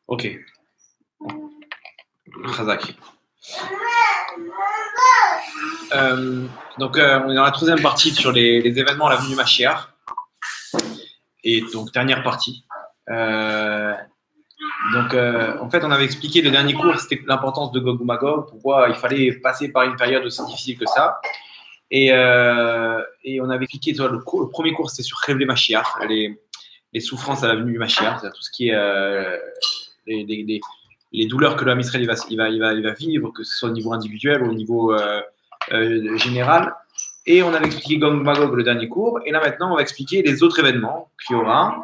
Ok. Chazak. Donc, on est dans la troisième partie sur les événements à la venue du Mashiach. Et donc, dernière partie. En fait, on avait expliqué le dernier cours, c'était l'importance de Gog ou Magog, pourquoi il fallait passer par une période aussi difficile que ça. Et on avait expliqué, le premier cours, c'était sur Révélé Mashiach, les souffrances à la venue du Mashiach, c'est-à-dire tout ce qui est les douleurs que l'homme Israël il va vivre, que ce soit au niveau individuel ou au niveau général. Et on avait expliqué Gog Magog le dernier cours. Et là, maintenant, on va expliquer les autres événements qu'il y aura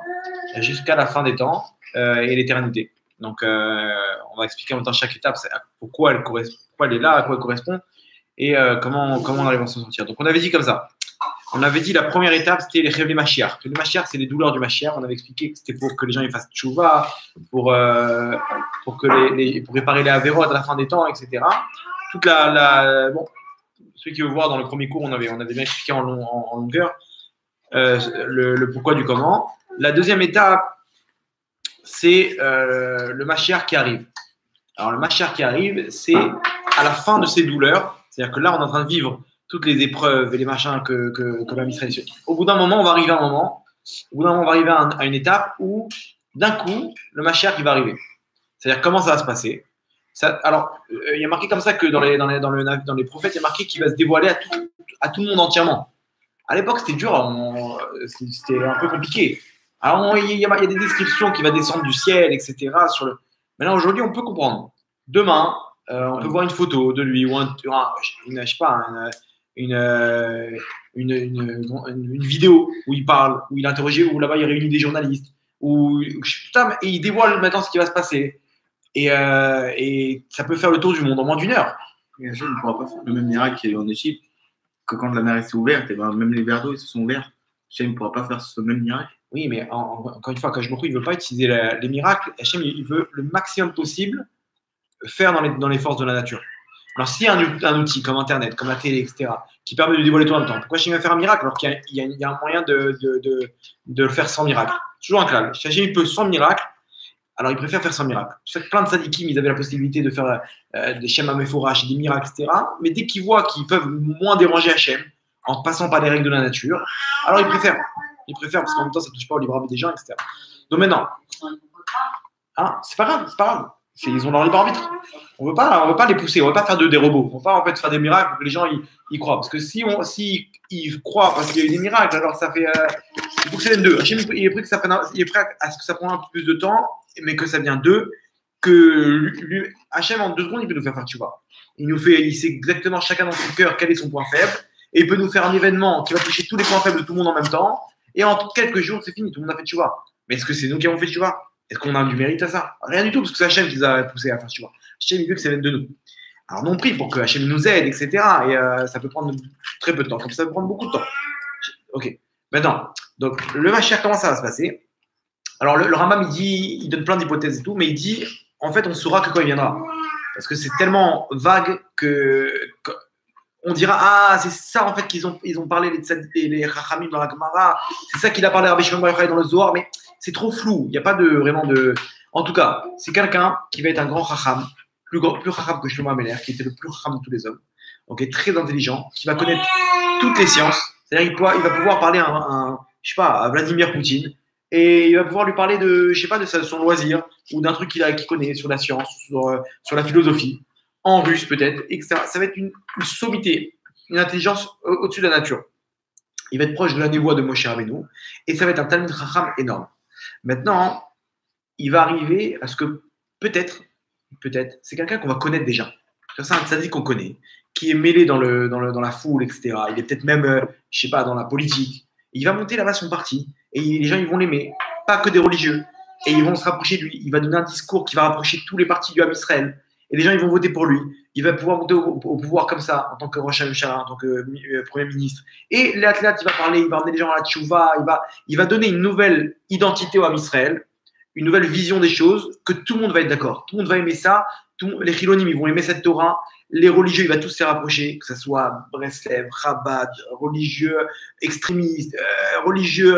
jusqu'à la fin des temps et l'éternité. Donc, on va expliquer en même temps chaque étape, pourquoi elle est là, à quoi elle correspond et comment on arrive à s'en sortir. Donc, on avait dit comme ça. On avait dit la première étape, c'était les Révélé Mashiach. Les Mashiach, c'est les douleurs du Mashiach. On avait expliqué que c'était pour que les gens ils fassent tchouva, pour réparer les avérots à la fin des temps, etc. Toute bon, ceux qui veulent voir dans le premier cours, on avait bien expliqué en longueur le pourquoi du comment. La deuxième étape, c'est le Mashiach qui arrive. Alors, le Mashiach qui arrive, c'est à la fin de ces douleurs. C'est-à-dire que là, on est en train de vivre toutes les épreuves et les machins que l'homme Israël. Au bout d'un moment, on va arriver à une étape où, d'un coup, le Mashiach il va arriver. C'est-à-dire comment ça va se passer. Alors, il y a marqué comme ça que dans les prophètes, il y a marqué qu'il va se dévoiler à tout le monde entièrement. À l'époque, c'était dur, c'était un peu compliqué. Alors, il y a des descriptions qui vont descendre du ciel, etc. Maintenant, aujourd'hui, on peut comprendre. Demain, on peut voir une photo de lui ou je sais pas, une vidéo où il parle, où il est interrogé, où là-bas il réunit des journalistes, et il dévoile maintenant ce qui va se passer. Et ça peut faire le tour du monde en moins d'une heure. Et Hachem ne pourra pas faire le même miracle qu'il y a eu en Égypte, que quand la mer s'est ouverte, et ben même les verres d'eau ils se sont ouverts. Hachem ne pourra pas faire ce même miracle. Oui, mais encore une fois, quand il ne veut pas utiliser les miracles, Hachem il veut le maximum possible faire dans les forces de la nature. Alors, s'il y a un outil comme Internet, comme la télé, etc., qui permet de dévoiler tout en même temps, pourquoi Hachem va faire un miracle alors qu'il y a un moyen de le faire sans miracle? Toujours un clal. Hachem il peut sans miracle, alors il préfère faire sans miracle. C'est pour ça que plein de sadikim, ils avaient la possibilité de faire des Shem Meforash, des miracles, etc. Mais dès qu'ils voient qu'ils peuvent moins déranger Hachem en passant par les règles de la nature, alors ils préfèrent. Ils préfèrent parce qu'en même temps, ça ne touche pas au libre arbitre des gens, etc. Donc maintenant, c'est pas grave. Ils ont leur libre arbitre. On veut pas les pousser, on veut pas faire des robots. On veut pas en fait faire des miracles pour que les gens y croient. Parce que si ils croient parce qu'il y a eu des miracles, alors ça fait. Il faut que ça vienne d'eux. Hachem, il est prêt à ce que ça prenne un peu plus de temps, mais que ça vient d'eux. Hachem en 2 secondes, il peut nous faire tu vois. Il sait exactement chacun dans son cœur quel est son point faible. Et il peut nous faire un événement qui va toucher tous les points faibles de tout le monde en même temps. Et en quelques jours, c'est fini. Tout le monde a fait tu vois. Mais est-ce que c'est nous qui avons fait tu vois? Est-ce qu'on a du mérite à ça? Rien du tout, parce que c'est Hachem qui nous a poussé à faire tu vois. Hachem, il veut que ça vienne de nous. Alors, non prie pour que Hachem nous aide, etc. Et ça peut prendre très peu de temps. Comme ça peut prendre beaucoup de temps. Ok. Maintenant, donc, le Mashiach, comment ça va se passer? Alors, le Rambam, il donne plein d'hypothèses et tout, mais il dit, en fait, on saura que quand il viendra. Parce que c'est tellement vague on dira, c'est ça, en fait, qu'ils ont parlé les Chachamim dans la Gemara. C'est ça qu'il a parlé à Rabbi Shimon Bar Yochai dans le Zohar, mais c'est trop flou. Il n'y a pas vraiment de. En tout cas, c'est quelqu'un qui va être un grand Chacham, plus Chacham que Shlomo HaMelech, qui était le plus Chacham de tous les hommes. Donc, très intelligent, qui va connaître toutes les sciences. C'est-à-dire il va pouvoir parler à Vladimir Poutine, et il va pouvoir lui parler de son loisir, ou d'un truc qu'il connaît sur la science, sur la philosophie, en russe peut-être, etc. Ça va être une sommité, une intelligence au-dessus de la nature. Il va être proche de la névoie de Moshe Rabbeinu, et ça va être un Talmid Chacham énorme. Maintenant, il va arriver à ce que peut-être, c'est quelqu'un qu'on va connaître déjà. C'est un tzaddik qu'on connaît, qui est mêlé dans la foule, etc. Il est peut-être même, dans la politique. Et il va monter là-bas son parti, et les gens ils vont l'aimer, pas que des religieux. Et ils vont se rapprocher de lui. Il va donner un discours qui va rapprocher tous les partis du Ham Israël. Et les gens ils vont voter pour lui. Il va pouvoir monter au pouvoir comme ça, en tant que Rosh Hashanah, en tant que Premier ministre. Et l'athlète, il va parler, il va emmener les gens à la tchouva, il va donner une nouvelle identité au Ham Israël, une nouvelle vision des choses, que tout le monde va être d'accord. Tout le monde va aimer ça. Les Chilonim, ils vont aimer cette Torah. les religieux, il va tous se rapprocher, que ce soit Breslev, Rabat, religieux extrémistes, religieux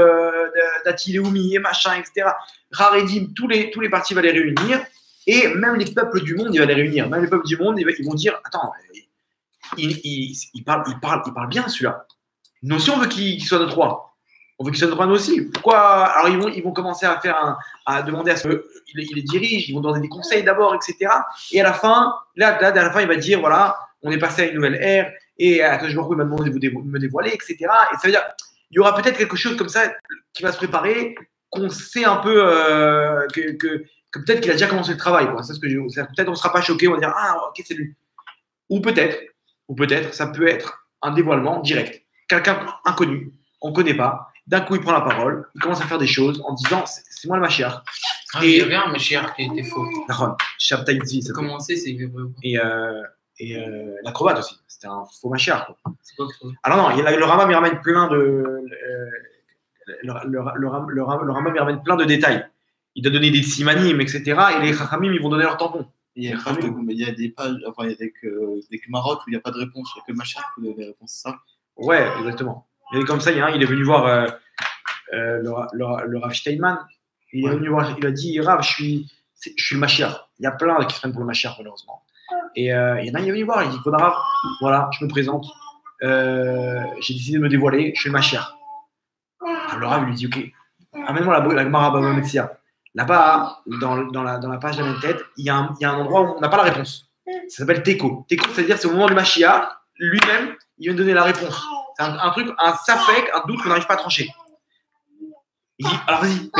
d'Atiléoumi et machin, etc. Haredim, tous les partis va les réunir, et même les peuples du monde, il va les réunir. Même les peuples du monde, ils vont dire, attends, il parle bien celui-là. Nous aussi, on veut qu'il soit notre roi. On veut qu'il soit notre roi nous aussi. Pourquoi? Alors, ils vont commencer à demander à ce qu'il les dirige, ils vont donner des conseils d'abord, etc. Et à la fin, à la fin, il va dire, voilà, on est passé à une nouvelle ère, et Akadosh Baruch Hu, il m'a demandé de me dévoiler, etc. Et ça veut dire, il y aura peut-être quelque chose comme ça qui va se préparer, qu'on sait un peu que peut-être qu'il a déjà commencé le travail. Quoi. C'est ce que peut-être on ne sera pas choqué, on va dire, ah, ok, c'est lui. Ou peut-être, ça peut être un dévoilement direct. Quelqu'un inconnu, on ne connaît pas. D'un coup, il prend la parole, il commence à faire des choses en disant c'est moi le Mashiach. Ah, il y avait un Mashiach qui était faux. Shabtai ça Comment c'est vrai ou pas? Et l'acrobate aussi. C'était un faux Mashiach. C'est quoi que Alors non, le Rambam il ramène plein de. Le Rambam il ramène plein de détails. Il doit donner des simanim, etc. Et les Chachamim, ils vont donner leur tampon. Il y a des pages, enfin, il y a des marottes où il n'y a pas de réponse. Il n'y a que le Mashiach qui donne des réponses, c'est ça? Ouais, exactement. Et comme ça, il est venu voir le Rav Steinman. Il est venu voir, il a dit Rav, je suis le Mashiach. Il y a plein qui se prennent pour le Mashiach, malheureusement. Et il y en a, il est venu voir, il dit Rav, voilà, je me présente. J'ai décidé de me dévoiler, je suis le Mashiach. Alors le Rav lui dit ok, amène-moi la Gemara Baba Metzia. Là-bas, dans la page de la même tête, il y a un endroit où on n'a pas la réponse. Ça s'appelle Teko. Teko, c'est-à-dire c'est au moment du Mashiach, lui-même, il vient de donner la réponse. C'est un truc, un safek, un doute qu'on n'arrive pas à trancher. Il dit, alors vas-y,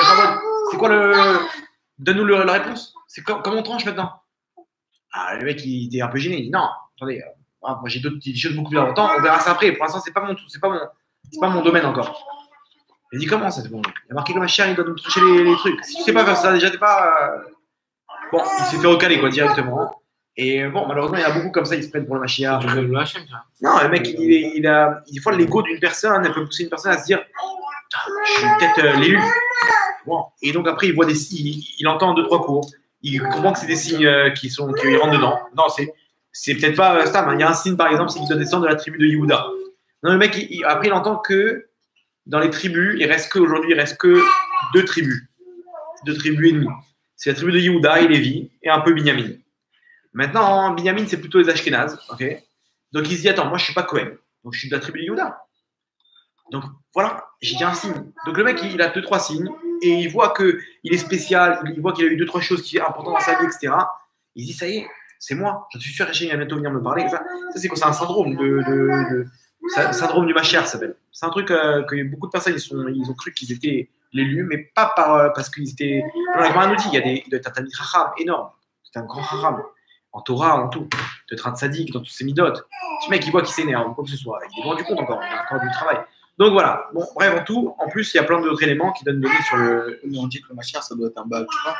c'est quoi donne-nous la réponse. Comment on tranche maintenant? Ah, le mec, il était un peu gêné. Il dit, non, attendez, moi j'ai des choses beaucoup plus importantes, on verra ça après. Pour l'instant, c'est pas mon domaine encore. Il dit, comment ça, c'est bon? Il a marqué comme un chien, il doit nous trancher les trucs. Si tu sais pas faire ça, déjà, t'es pas. Bon, il s'est fait recaler, quoi, directement. Et bon, malheureusement, il y a beaucoup comme ça, ils se prennent pour le Mashiach. Non, le mec, des fois, l'ego d'une personne, elle peut pousser une personne à se dire je suis peut-être l'élu. Bon. Et donc, après, il entend 2-3 cours. Il comprend que c'est des signes qui rentrent dedans. Non, c'est peut-être pas ça. Il y a un signe, par exemple, c'est qu'il doit descendre de la tribu de Yehuda. Non, le mec, après, il entend que dans les tribus, aujourd'hui, il reste que 2 tribus. 2 tribus et demie. C'est la tribu de Yehuda et Lévi et un peu Binyamin. Maintenant, Binyamin, c'est plutôt les Ashkénazes. Okay, donc, il se dit, attends, moi, je ne suis pas Cohen. Donc, je suis de la tribu de Yehuda. Donc, voilà, j'ai dit un signe. Donc, le mec, il a 2-3 signes et il voit qu'il est spécial, il voit qu'il a eu 2-3 choses qui sont importantes dans sa vie, etc. Il se dit, ça y est, c'est moi. Je suis sûr que va bientôt venir me parler. Ça c'est quoi? C'est un syndrome syndrome du Mashiach, ça s'appelle. C'est un truc que beaucoup de personnes, ils ont cru qu'ils étaient l'élus, mais pas parce qu'ils étaient. Non, la Gemara nous dit, il doit être un Talmid Chacham énorme. C'est un grand Chacham. En Torah, en tout, d'être un tzaddik dans tous ses midotes. Ce mec, il voit qu'il s'énerve, quoi que ce soit. Il est loin du compte encore, il a encore du travail. Donc voilà, bon, bref, en tout, en plus, il y a plein d'autres éléments qui donnent donner sur le. Mais on dit que le Mashiach, ça doit être un Baal Tshuva.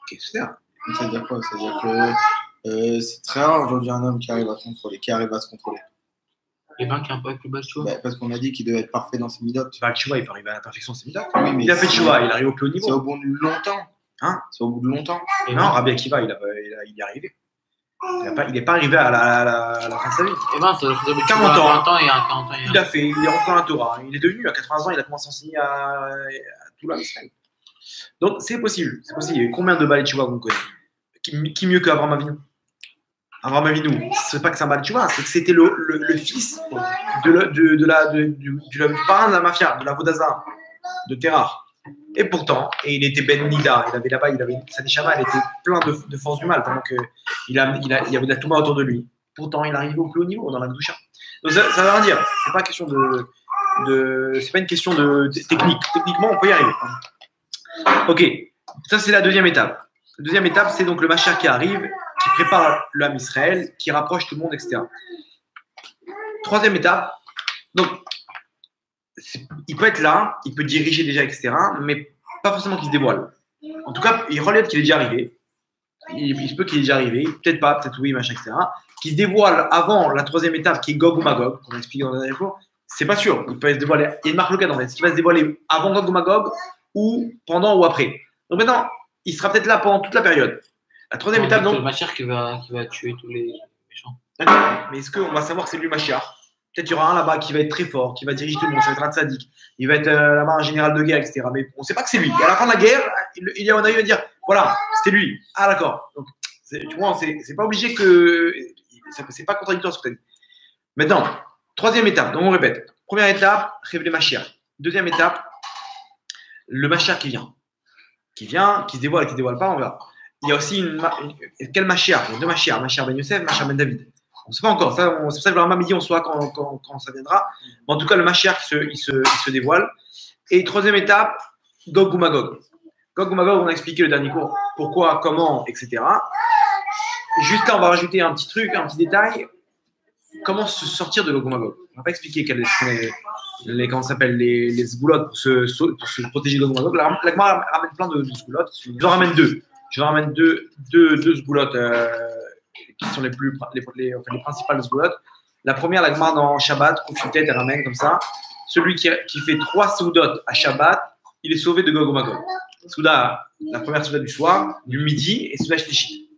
Qu'est-ce que c'est? Ça veut dire quoi? Ça veut dire que c'est très rare aujourd'hui un homme qui arrive à se contrôler. Et ben, qui est un peu avec le Baal Tshuva. Parce qu'on a dit qu'il devait être parfait dans ses midotes. Baal Tshuva, il peut arriver à la perfection de ses midotes. Oui, mais il a fait Tshuva, il arrive au plus haut niveau. C'est au bout de longtemps. Hein? C'est au bout de longtemps. Et non, Rabbi Akiva, il est arrivé. Il n'est pas arrivé à la fin de sa vie. Et ben, ça faisait 40 ans. 40 ans et 40 ans. Il est rentré dans la Torah. Il est devenu, à 80 ans, il a commencé à enseigner à tout l'Israël. Donc, c'est possible. C'est possible. Il y a eu combien de Baal Tshuva vous connaissez? Qui mieux qu'Avraham Avinu? Avraham Avinu, c'est pas que c'est un Baal Tshuva, c'est que c'était le fils du parrain de la mafia, de la Vodazara, de Terah. Et pourtant, il était Ben Nida, sa neshama, elle était plein de force du mal, pendant qu'il y avait de la Touma autour de lui. Pourtant, il arrivait au plus haut niveau dans la Gdusha. Donc ça veut rien dire. C'est pas question c'est pas une question de technique. Techniquement, on peut y arriver. Ok, ça c'est la deuxième étape. La deuxième étape, c'est donc le Mashiach qui arrive, qui prépare l'âme Israël, qui rapproche tout le monde, etc. Troisième étape, donc il peut être là, il peut diriger déjà, etc., mais pas forcément qu'il se dévoile. En tout cas, il relève qu'il est déjà arrivé. Il se peut qu'il est déjà arrivé, peut-être pas, peut-être oui, machin, etc. Qu'il se dévoile avant la troisième étape, qui est Gog ou Magog, qu'on a expliqué dans le dernier cours, c'est pas sûr. Il peut se dévoiler. Il y a une marque locale en fait. Est-ce qu'il va se dévoiler avant Gog ou Magog, ou pendant ou après? Donc maintenant, il sera peut-être là pendant toute la période. La troisième étape, donc. C'est le Mashiach qui va tuer tous les. méchant. D'accord. Mais est-ce qu'on va savoir que c'est lui Mashiach? Peut-être qu'il y aura un là-bas qui va être très fort, qui va diriger tout le monde, ça va être un tzaddik. Il va être là-bas un général de guerre, etc. Mais on ne sait pas que c'est lui. Et à la fin de la guerre, il y a un avis va dire voilà, c'était lui. Ah, d'accord. Donc, tu vois, c'est pas obligé que. C'est pas contradictoire ce que tu as dit. Maintenant, troisième étape, donc on répète. Première étape, révéler Mashiach. Deuxième étape, le Mashiach qui vient. Qui se dévoile, qui ne se dévoile pas, on verra. Il y a aussi quel Mashiach? Il y a deux Mashiach, Mashiach ben Yosef, Mashiach ben David. On ne sait pas encore, c'est pour ça que le midi on saura quand ça viendra. Mais en tout cas, le Mashiach il se dévoile. Et troisième étape, Gog ou Magog. Gog ou Magog, on a expliqué le dernier cours, pourquoi, comment, etc. Juste là, on va rajouter un petit truc, un petit détail. Comment se sortir de Gog ou Magog? On ne va pas expliquer quels sont comment s'appelle les sgoulottes pour se protéger de Gog ou Magog. La Gemara ramène plein de sgoulottes. Je en ramène deux. Je ramène deux sgoulottes qui sont les principales sgoulottes. La première, la Gemara dans Shabbat, Koufoutet, elle ramène comme ça. Celui qui fait 3 soudotes à Shabbat, il est sauvé de Gog ou Magog. Souda, la première souda du soir, du midi, et souda shlichit.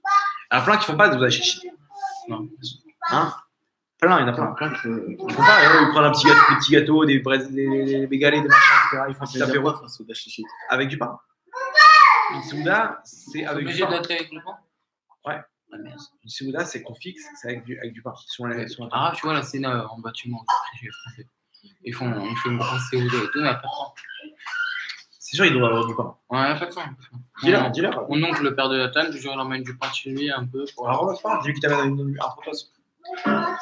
Il y en a plein qui ne font pas de souda shlichit. Non. Hein? Plein, il y en a plein. Ils font pas, ils prennent des petits gâteaux, des bégalés, des machins, etc. Ils font un petit apéro avec du pain. Une souda, c'est avec du pain. Obligé avec le pain? Ouais. Ah, merde. Une souda, c'est qu'on fixe, c'est avec du pain. Ah, tu vois, là, c'est en bâtiment. Ils font une grosse souda et tout, mais après, c'est sûr, il doit avoir du pain. ouais, pas de pain. Dis-leur. Mon oncle, le père de Nathan, toujours, il emmène du pain chez lui un peu. Alors, c'est pas grave, dis-lui qu'il t'amène un protos.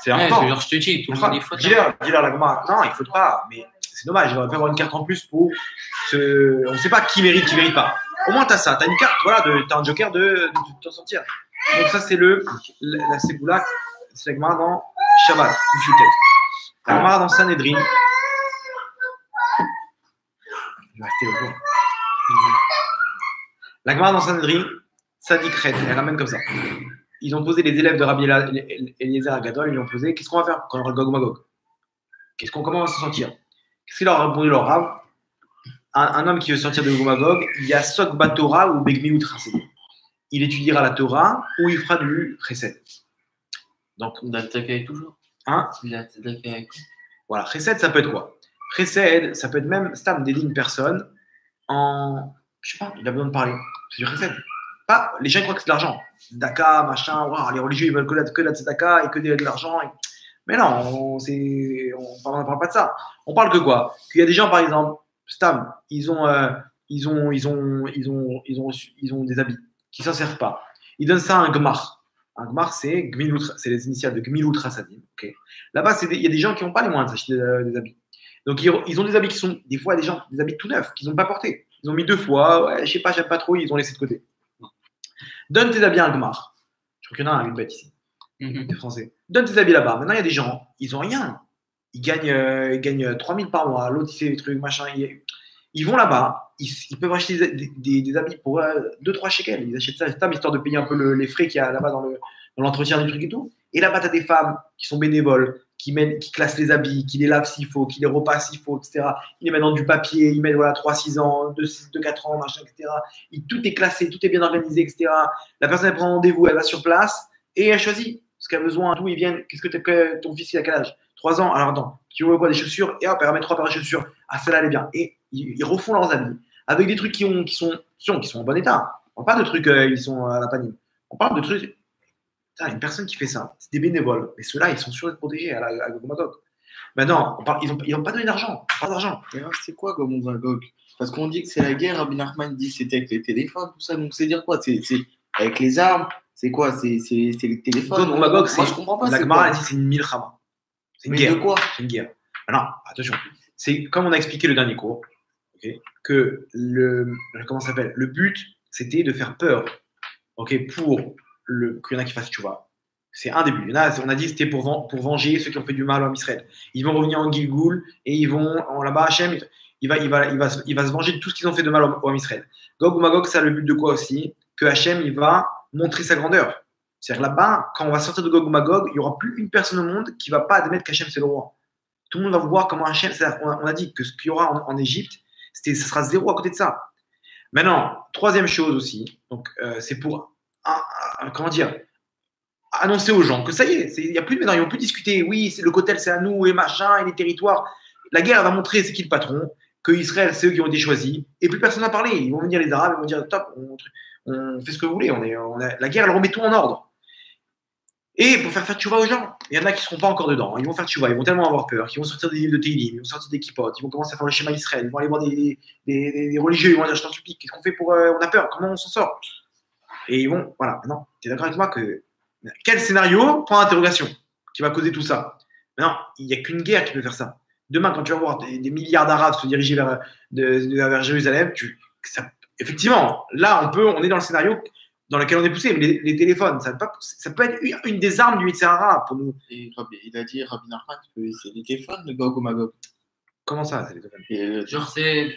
C'est Ouais, important. genre, je te dis, tout le monde, il faut. Dis-leur la Gemara. Non, il ne faut pas. Mais c'est dommage, il aurait pu avoir une carte en plus pour. On ne sait pas qui mérite pas. Au moins, tu as ça. Tu as une carte, voilà, tu as un joker de t'en sortir. Donc, ça, c'est la Séboula. C'est la Gemara dans Shabbat, Koufoutet. La Gemara dans Sanhedrin. Je vais rester au cours. La Gemara dans Sanhedrin, Tzadik Red, elle ramène comme ça. Ils ont posé les élèves de Rabbi Eliezer Agadol, ils lui ont posé qu'est-ce qu'on va faire quand on aura le Gog Magog? Comment on va s'en sortir? Qu'est-ce qu'il leur a répondu leur Rav? Un homme qui veut sortir de Gog Magog, il y a Sok Batora ou Begmiut Chassid. Il étudiera la Torah ou il fera du Chesed. Donc, Il a attaqué toujours. Hein? Il a attaqué avec. Voilà, Chesed, ça peut être quoi? Chesed, ça peut être même Stam d'aider une personne en. Je sais pas, il a besoin de parler. C'est du Chesed. Pas, les gens croient que c'est de l'argent. Daka, machin, wow, les religieux ils veulent que la tzedaka et que de l'argent. Mais non, on parle pas de ça. On parle que quoi? Qu'il y a des gens, par exemple, Stam, ils ont des habits qui s'en servent pas. Ils donnent ça à un gmar. Un gmar, c'est les initiales de Gmilut Rasadim. Okay. Là-bas, il y a des gens qui n'ont pas les moyens d'acheter des habits. Donc, ils ont des habits qui sont, des fois, des habits tout neufs qu'ils n'ont pas portés. Ils ont mis 2 fois, ouais, je sais pas, j'aime pas trop, ils ont laissé de côté. Donne tes habits à un gmar. Je crois qu'il y en a une bête ici. Des Français. Donne tes habits là-bas. Maintenant, il y a des gens, ils ont rien. Ils gagnent 3 000 par mois. L'autre, il fait des trucs, machin. Ils vont là-bas. Ils peuvent acheter des habits pour 2-3 shekels. Ils achètent ça, histoire de payer un peu les frais qu'il y a là-bas dans l'entretien du truc et tout. Et là-bas, tu as des femmes qui sont bénévoles, qui classent les habits, qui les lavent s'il faut, qui les repassent s'il faut, etc. Ils les mettent dans du papier, ils mettent 3-6 ans, 2-4 ans, machin, etc. Tout est classé, tout est bien organisé, etc. La personne, elle prend rendez-vous, elle va sur place et elle choisit ce qu'elle a besoin. D'où ils viennent. Qu'est-ce que ton fils, il a quel âge? 3 ans. Alors attends, tu veux quoi? Des chaussures? Et hop, elle remet 3 paires de chaussures. Ah, celle-là, elle est bien. Et ils refont leurs habits avec des trucs qui sont en bon état. On parle pas de trucs, ils sont à la panine. On parle de trucs. Une personne qui fait ça, c'est des bénévoles. Mais ceux-là, ils sont sûrs d'être protégés à Gog Magog. Maintenant, ils n'ont pas donné d'argent. Pas d'argent. Et alors, c'est quoi Gog Magog? Parce qu'on dit que c'est la guerre. Rabbi Nachman dit que c'était avec les téléphones, tout ça. Donc, c'est dire quoi? C'est avec les armes? C'est quoi? C'est les téléphones? Gog Magog, moi, je comprends pas. La Gemara dit c'est une milchama. C'est une guerre. De quoi? C'est une guerre. Alors, attention. C'est comme on a expliqué le dernier cours, okay, que le but, c'était de faire peur, okay, pour qu'il y en a qui fassent tchouva. C'est un début. On a dit que c'était pour venger ceux qui ont fait du mal à Israël. Ils vont revenir en Gilgoul et ils vont là-bas, Hachem, il va se venger de tout ce qu'ils ont fait de mal au Israël. Gog ou Magog, ça a le but de quoi aussi? Que Hachem, il va montrer sa grandeur. C'est-à-dire là-bas, quand on va sortir de Gog ou Magog, il n'y aura plus une personne au monde qui ne va pas admettre qu'Hachem c'est le roi. Tout le monde va voir comment Hachem. On a dit que ce qu'il y aura en Égypte, ce sera zéro à côté de ça. Maintenant, troisième chose aussi, donc c'est pour comment dire, annoncer aux gens que ça y est, il n'y a plus de maintenant, ils vont plus discuter. Oui, le Kotel, c'est à nous et machin, et les territoires. La guerre elle va montrer c'est qui le patron, que Israël, c'est eux qui ont été choisis, et plus personne n'a parlé. Ils vont venir les Arabes, ils vont dire top, on fait ce que vous voulez. La guerre, elle remet tout en ordre. Et pour faire tchouva aux gens, il y en a qui ne seront pas encore dedans. Ils vont faire tchouva, ils vont tellement avoir peur, qu'ils vont sortir des livres de Tehillim, ils vont sortir des kippotes, ils vont commencer à faire le schéma Israël, ils vont aller voir des religieux, ils vont dire je t'en supplie, qu'est-ce qu'on fait pour. On a peur, comment on s'en sort? Et ils vont, voilà, maintenant, tu es d'accord avec moi que. Quel scénario, point d'interrogation, qui va causer tout ça? Non, il n'y a qu'une guerre qui peut faire ça. Demain, quand tu vas voir des milliards d'Arabes se diriger vers Jérusalem, effectivement, là, on est dans le scénario dans lequel on est poussé. Mais les téléphones, ça peut être une des armes du Yitzhara pour nous. Et il a dit, Rabbi Nachman, que c'est les téléphones de Gog ou Magog. Comment ça, c'est les téléphones? Genre, c'est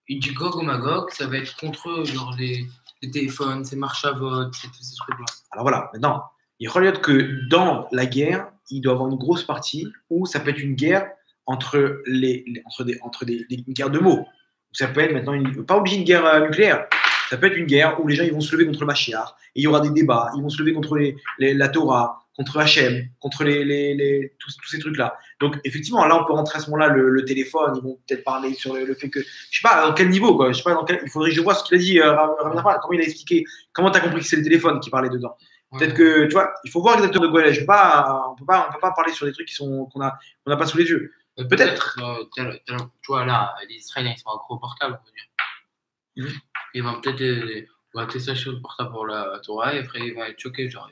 du Gog ou Magog, ça va être contre eux, genre les téléphones, c'est marche à vote, c'est tous ces trucs-là. Alors voilà, maintenant, il faut dire que dans la guerre, il doit y avoir une grosse partie où ça peut être une guerre entre des guerres de mots. Ça peut être maintenant, pas obligé une guerre nucléaire. Ça peut être une guerre où les gens ils vont se lever contre le Mashiach, et il y aura des débats, ils vont se lever contre la Torah, contre Hachem, contre tous ces trucs-là. Donc, effectivement, là, on peut rentrer à ce moment-là le téléphone, ils vont peut-être parler sur le fait que, je ne sais pas dans quel niveau, quoi, je sais pas il faudrait que je vois ce qu'il a dit, comment il a expliqué, comment tu as compris que c'est le téléphone qui parlait dedans. Peut-être que, tu vois, il faut voir exactement de quoi il est. On ne peut pas parler sur des trucs qu'on n'a pas sous les yeux. Peut-être. Tu vois, là, les Israéliens, ils sont accro au portable, on va dire. Ils vont peut-être tester ça sur le portable pour la Torah, et après, ils vont être choqués, genre.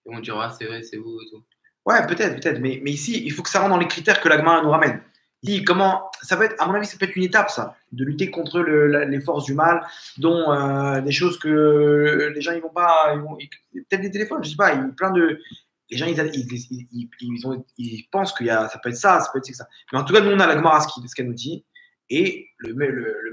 Ils vont dire, ah, c'est vrai, c'est vous et tout. Ouais, peut-être. Mais ici, il faut que ça rentre dans les critères que la Gemara nous ramène. Ici, ça peut être, à mon avis, ça peut être une étape, ça, de lutter contre les forces du mal, dont des choses que les gens, ils vont pas. Peut-être des téléphones, je sais pas, les gens, ils pensent que ça peut être ça peut être ça. Mais en tout cas, nous, on a la Gemara, ce qu'elle nous dit. Et le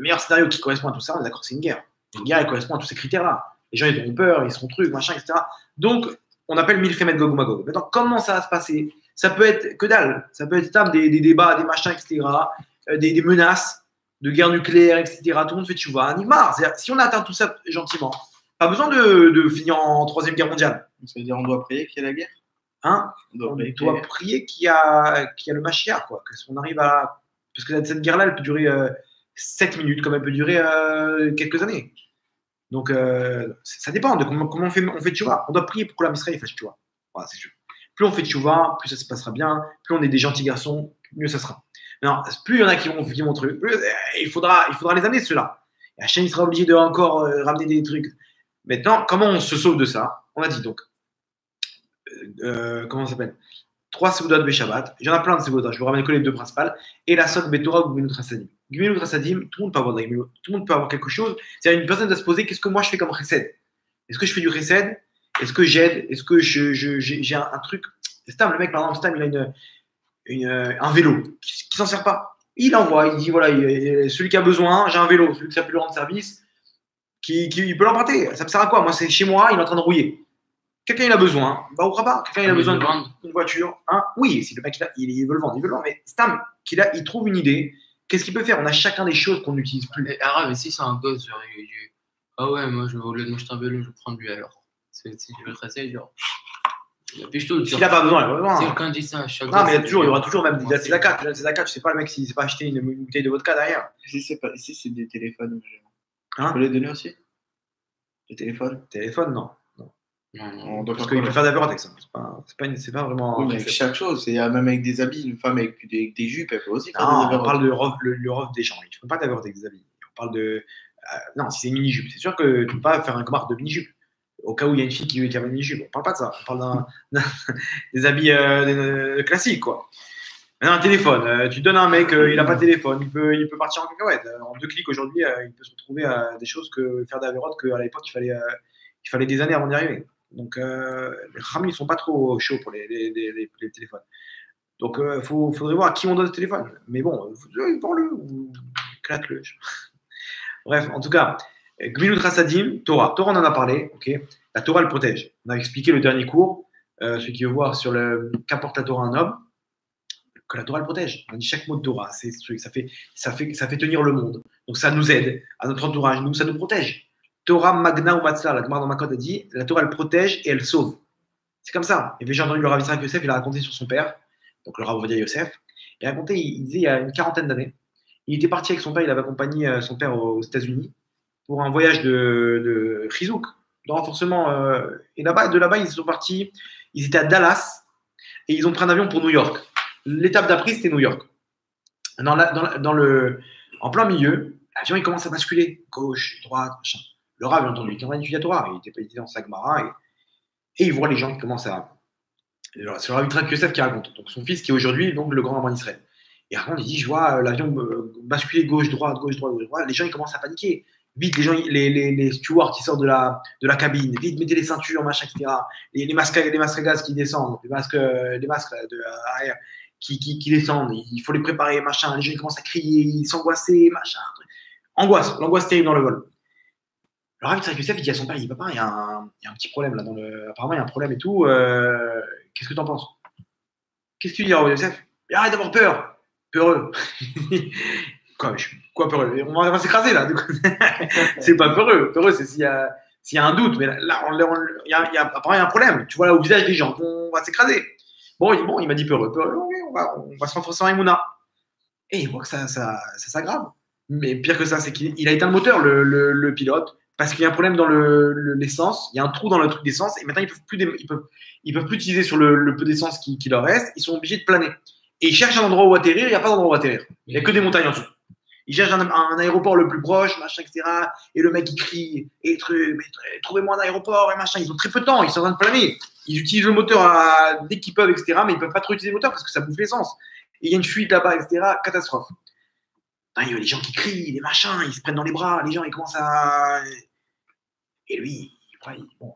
meilleur scénario qui correspond à tout ça, on est d'accord, c'est une guerre. Une guerre, elle correspond à tous ces critères-là. Les gens, ils auront peur, ils seront trucs, machin, etc. Donc, on appelle Milchemet Gog Magog. Maintenant, comment ça va se passer? Ça peut être que dalle. Ça peut être des débats, des machins, etc. Des menaces de guerre nucléaire, etc. Tout le monde fait tchouva. On y marre. Si on atteint tout ça gentiment, pas besoin de finir en Troisième Guerre mondiale. Ça veut dire qu'on doit prier qu'il y ait la guerre? Hein? On doit prier qu'il y a le Mashiach, quoi. On arrive à. Parce que cette guerre-là, elle peut durer 7 minutes, comme elle peut durer quelques années. Donc, ça dépend de comment on fait tchouva. On doit prier pour que l'âme Israël fasse tchouva. Voilà, c'est sûr. Plus on fait tchouva, plus ça se passera bien. Plus on est des gentils garçons, mieux ça sera. Non, plus il y en a qui vont truc, plus il faudra les amener ceux-là. Et Hachem, il sera obligé de encore ramener des trucs. Maintenant, comment on se sauve de ça? On a dit donc, comment ça s'appelle? 3 Seudot Beshabbat. J'en ai plein de Seudot. Je vous ramène que les 2 principales. Et la Sod Betorah ou Gmilut Hasadim. Gmilut Hasadim, tout le monde peut avoir de la Gmilut. Tout le monde peut avoir quelque chose. C'est-à-dire une personne doit se poser qu'est-ce que moi je fais comme Chesed? Est-ce que je fais du Chesed? Est-ce que j'aide? Est-ce que j'ai un truc? Stam, le mec, par exemple, Stam, il a un vélo qui s'en sert pas. Il envoie, il dit voilà, celui qui a besoin, j'ai un vélo, celui qui a pu lui rendre service, qui peut l'emprunter. Ça me sert à quoi? Moi, c'est chez moi, il est en train de rouiller. Quelqu'un il a besoin, bah au rabat. Quelqu'un il a besoin d'une voiture, hein? Oui, si le mec il veut le vendre, mais Stam, il trouve une idée. Qu'est-ce qu'il peut faire? On a chacun des choses qu'on n'utilise plus. Et arabe, si c'est un gosse, genre, il dit ah ouais, moi au lieu de m'acheter un vélo, je vais prendre lui alors. Si je veux tracer, genre. S'il n'a pas besoin, il n'a pas besoin. Si quelqu'un dit ça à chaque fois. Non, mais il y aura toujours même des zakat. Les zakat, je sais pas le mec s'il ne s'est pas acheté une bouteille de vodka derrière. Si c'est des téléphones, hein? Tu peux les donner aussi? Les téléphones? Téléphone, non. Non, parce qu'il peut faire d'abord avec ça. C'est pas vraiment. Oui, mais avec chaque chose, c'est même avec des habits. Une femme avec des jupes, elle peut aussi faire des habits. On parle de le robe des gens. Tu ne peux pas d'abord avec des habits. On parle de. Non, si c'est une mini-jupe, c'est sûr que tu ne peux pas faire un gomard de mini-jupe. Au cas où il y a une fille qui a une mini-jupe. On ne parle pas de ça. On parle des habits classiques, quoi. Maintenant, un téléphone. Tu donnes à un mec, il n'a pas de téléphone. Il peut partir en cacahuète. En 2 clics aujourd'hui, il peut se retrouver à des choses que faire d'Avérote qu'à l'époque, il fallait des années avant d'y arriver. Donc, les Rami ne sont pas trop chauds pour les téléphones. Donc, il faudrait voir à qui on donne ce téléphone. Mais bon, vends-le ou claque-le. Bref, en tout cas, Gmilut Hasadim, Torah. Torah, on en a parlé. Okay. La Torah, elle protège. On a expliqué le dernier cours, celui qui veut voir sur qu'apporte la Torah à un homme, que la Torah, elle protège. On dit chaque mot de Torah. Ça fait tenir le monde. Donc, ça nous aide à notre entourage. Nous, ça nous protège. Torah Magna ou Matzlah, la Gemara dans Makot a dit, la Torah elle protège et elle sauve. C'est comme ça. Et j'ai entendu le Rav Yitzhak Yosef, il a raconté sur son père, donc le Rav Ovadia Yosef. Il a raconté, il disait il y a une quarantaine d'années, il était parti avec son père, il avait accompagné son père aux États-Unis pour un voyage de Chizouk, de renforcement. Et de là-bas, ils sont partis, ils étaient à Dallas et ils ont pris un avion pour New York. L'étape d'après, c'était New York. En plein milieu, l'avion il commence à basculer, gauche, droite, machin. Le Rav, il a entendu, il était en train d'étudier la Torah, il était dans sa Gemara, et il voit les gens qui commencent à. C'est le Rav Yitzhak Yosef qui raconte, donc son fils qui est aujourd'hui donc le grand Rabbin d'Israël. Et raconte, il dit, je vois l'avion basculer gauche, droite, gauche, droite, gauche, droite. Les gens ils commencent à paniquer. Vite, les stewards qui sortent de la cabine, vite, mettez les ceintures, machin, etc. Les masques à gaz qui descendent, les masques qui descendent, il faut les préparer, machin. Les gens ils commencent à crier, s'angoisser, machin. L'angoisse terrible dans le vol. Le Rav Yitzhak Yosef, il dit à son père, il dit, papa, il y a un petit problème là. Apparemment, il y a un problème et tout. Qu'est-ce que tu en penses? Qu'est-ce que tu dis, Rav Yosef? Arrête d'avoir peur. Peureux. Quoi peureux? On va s'écraser là. C'est pas peureux. Peureux, c'est s'il y a un doute. Mais là, apparemment, il y a un problème. Tu vois là au visage des gens qu'on va s'écraser. Bon, il m'a dit peureux. On va se renforcer en Emouna. Et il voit que ça s'aggrave. Mais pire que ça, c'est qu'il a éteint le moteur, le pilote, parce qu'il y a un problème dans l'essence. Il y a un trou dans le truc d'essence. Et maintenant, ils peuvent plus utiliser sur le peu d'essence qui leur reste. Ils sont obligés de planer. Et ils cherchent un endroit où atterrir. Il n'y a pas d'endroit où atterrir. Il n'y a que des montagnes en dessous. Ils cherchent un aéroport le plus proche, machin, etc. Et le mec, il crie, et trouvez-moi un aéroport, et machin. Ils ont très peu de temps, ils sont en train de planer. Ils utilisent le moteur dès qu'ils peuvent, etc. Mais ils ne peuvent pas trop utiliser le moteur parce que ça bouffe l'essence. Et il y a une fuite là-bas, etc. Catastrophe. Il y a les gens qui crient, les machins, ils se prennent dans les bras, les gens, ils commencent à. Et lui, bon,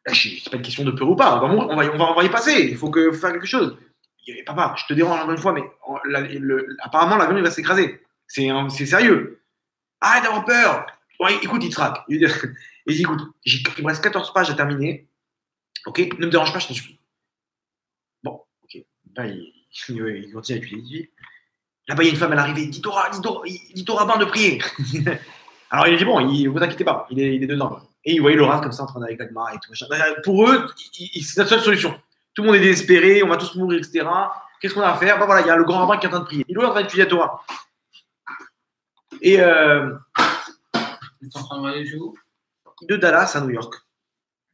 là, c'est pas une question de peur ou pas. On va y passer. Il faut faire quelque chose. Il dit, papa, je te dérange encore une fois, mais apparemment, l'avion, il va s'écraser. C'est sérieux. Arrête d'avoir peur. Ouais, écoute, Yitzhak. Il dit, écoute, il me reste 14 pages à terminer. Ok, ne me dérange pas, je t'en supplie. Bon, ok. Là, il continue à étudier. Là-bas, il y a une femme, elle est arrivée. Dis au rabbin de prier. Alors, il a dit, bon, vous inquiétez pas, il est dedans. Et il voyait le Rav comme ça en train avec la Gemara et tout. Pour eux, c'est la seule solution. Tout le monde est désespéré, on va tous mourir, etc. Qu'est-ce qu'on a à faire? Ben voilà, il y a le grand rabbin qui est en train de prier. Il est en train d'étudier la Torah. Et Ils sont en train de voyager où? De Dallas à New York.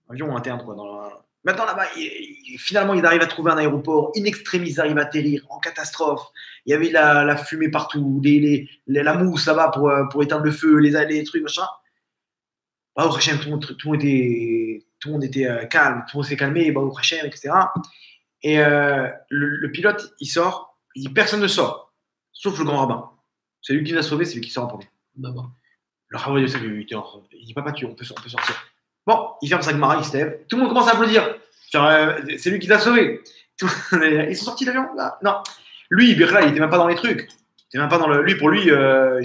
Avion interne, quoi. Maintenant, là-bas, finalement, ils arrivent à trouver un aéroport. In extremis, ils arrivent à atterrir en catastrophe. Il y avait la fumée partout, la mousse là-bas pour éteindre le feu, les trucs, machin. Bah, au Hachem, tout le monde était calme, tout le monde s'est calmé, bah, au Hachem, etc. Et le pilote, il sort, il dit personne ne sort, sauf le grand rabbin. C'est lui qui l'a sauvé, c'est lui qui sort en premier. D'abord. Le rabbin il dit papa, on peut sortir. Bon, il ferme sa Gemara, il se lève, tout le monde commence à applaudir. C'est lui qui t'a sauvé. Ils sont sortis de l'avion là? Non. Lui, Birla, il était même pas dans les trucs. Il était même pas dans lui, pour lui, un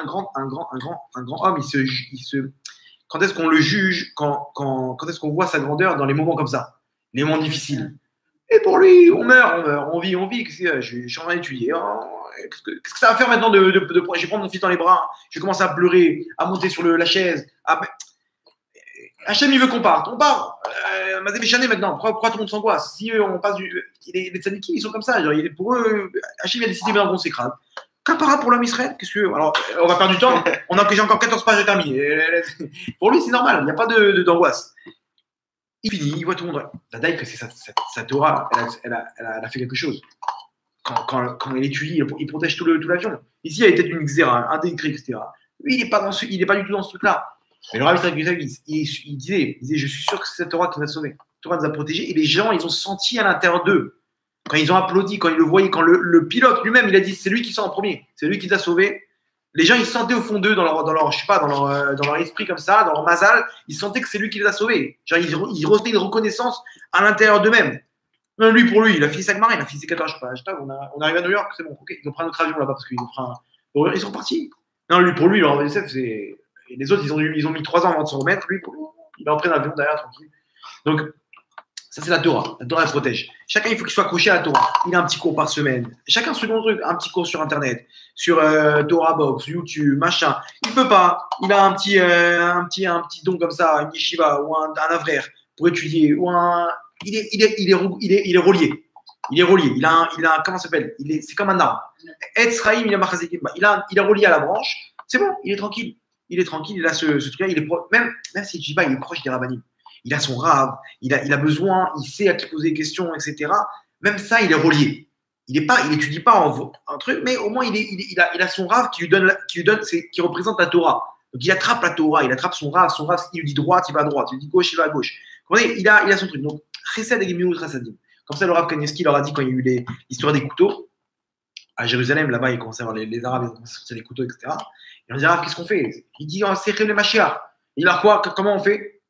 grand homme, quand est-ce qu'on le juge, quand est-ce qu'on voit sa grandeur dans les moments comme ça, les moments difficiles. Et pour lui, on meurt, on vit. Je suis en train d'étudier. Qu'est-ce que ça va faire maintenant je vais prendre mon fils dans les bras, je vais commencer à pleurer, à monter sur la chaise. Hachem, il veut qu'on parte. On part. Mazé Béchané maintenant. Pourquoi tout le monde s'angoisse? Si on passe les tzadikim, ils sont comme ça. Genre, pour eux, Hachem a décidé maintenant qu'on s'écrase. Capara pour l'homme Israël, qu'est-ce que. Alors, on va perdre du temps. J'ai encore 14 pages à terminer. Pour lui, c'est normal. Il n'y a pas d'angoisse. Il finit, il voit tout le monde. Dadaï, que c'est sa Torah. Elle a fait quelque chose. Quand il étudie, il protège tout l'avion. Ici, il y a peut-être une xéra, un décret, etc. Lui, il n'est pas du tout dans ce truc-là. Mais le Rav Yitzhak Yosef, il disait, je suis sûr que c'est cette Torah qui nous a sauvés. La Torah nous a protégés. Et les gens, ils ont senti à l'intérieur d'eux. Quand ils ont applaudi, quand ils le voyaient, quand le pilote lui-même, il a dit, c'est lui qui sort en premier. C'est lui qui t'a sauvé. Les gens, ils sentaient au fond d'eux, dans leur esprit comme ça, dans leur mazal, ils sentaient que c'est lui qui les a sauvés. Genre, ils ressentaient une reconnaissance à l'intérieur d'eux-mêmes. Même lui, pour lui, il a fini sa Gemara, il a fini ses 14 pages. On arrive à New York, c'est bon. Ok, ils ont pris un autre avion là-bas parce qu'ils ils sont partis. Non, pour lui, le Rav Yosef, c'est. Et les autres, ils ont mis 3 ans avant de se remettre. Lui, il a repris un avion derrière, tranquille. Donc, ça, c'est la Torah. La Torah, elle protège. Chacun, il faut qu'il soit accroché à la Torah. Il a un petit cours par semaine. Chacun, second truc, un petit cours sur Internet, sur Torah Box, YouTube, machin. Il peut pas. Il a un petit don comme ça, une yeshiva ou un avraire. pour étudier, ou il est relié. Il est relié. Comment ça s'appelle? C'est comme un arbre. Etz Chaim, il est relié à la branche. C'est bon, il est tranquille. Il est tranquille, il a ce truc-là. Même si tu dis pas, il est proche des rabbinim. Il a son rab, il a besoin, il sait à qui poser des questions, etc. Même ça, il est relié. Il étudie pas un truc, mais au moins il a son rab qui représente la Torah. Donc il attrape la Torah, il attrape son rab, il lui dit droite, il va à droite, il lui dit gauche, il va à gauche. Vous comprenez, il a son truc. Donc, Chesed et Gemilut Chassadim. Comme ça, le Rav Kanievski leur a dit quand il y a eu l'histoire des couteaux, à Jérusalem, là-bas, il commençait à voir les Arabes, ils commençaient à sortir les couteaux, etc. Et on dit, Rav, qu'est-ce qu'on fait? Il dit, c'est le Mashiach. Il dit, alors quoi? Comment on fait?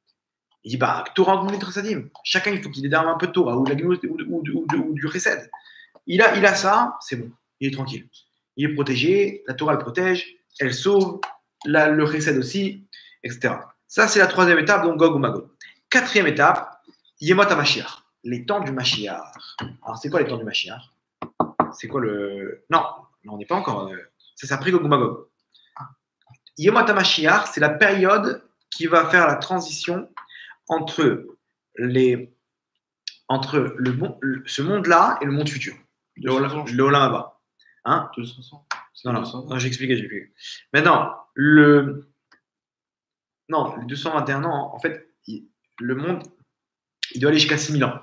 Il dit, Torah Gemilut Chassadim. Chacun, il faut qu'il ait derrière un peu de Torah, ou de la Gemilut, ou du Chesed. Il a ça, c'est bon, il est tranquille. Il est protégé, la Torah le protège, elle sauve, le Chesed aussi, etc. Ça, c'est la troisième étape, donc Gog ou Magog. Quatrième étape, Yemot HaMashiach, les temps du Mashiach. Alors, c'est quoi les temps du Mashiach? C'est quoi Non, on n'est pas encore. Ça, c'est après Gog ou Magog. Yemot HaMashiach, c'est la période qui va faire la transition entre ce monde-là et le monde futur. Le Olam Haba. Hein? 200 ans. Non, j'ai expliqué. Maintenant, le 221 ans, en fait, le monde, il doit aller jusqu'à 6000 ans.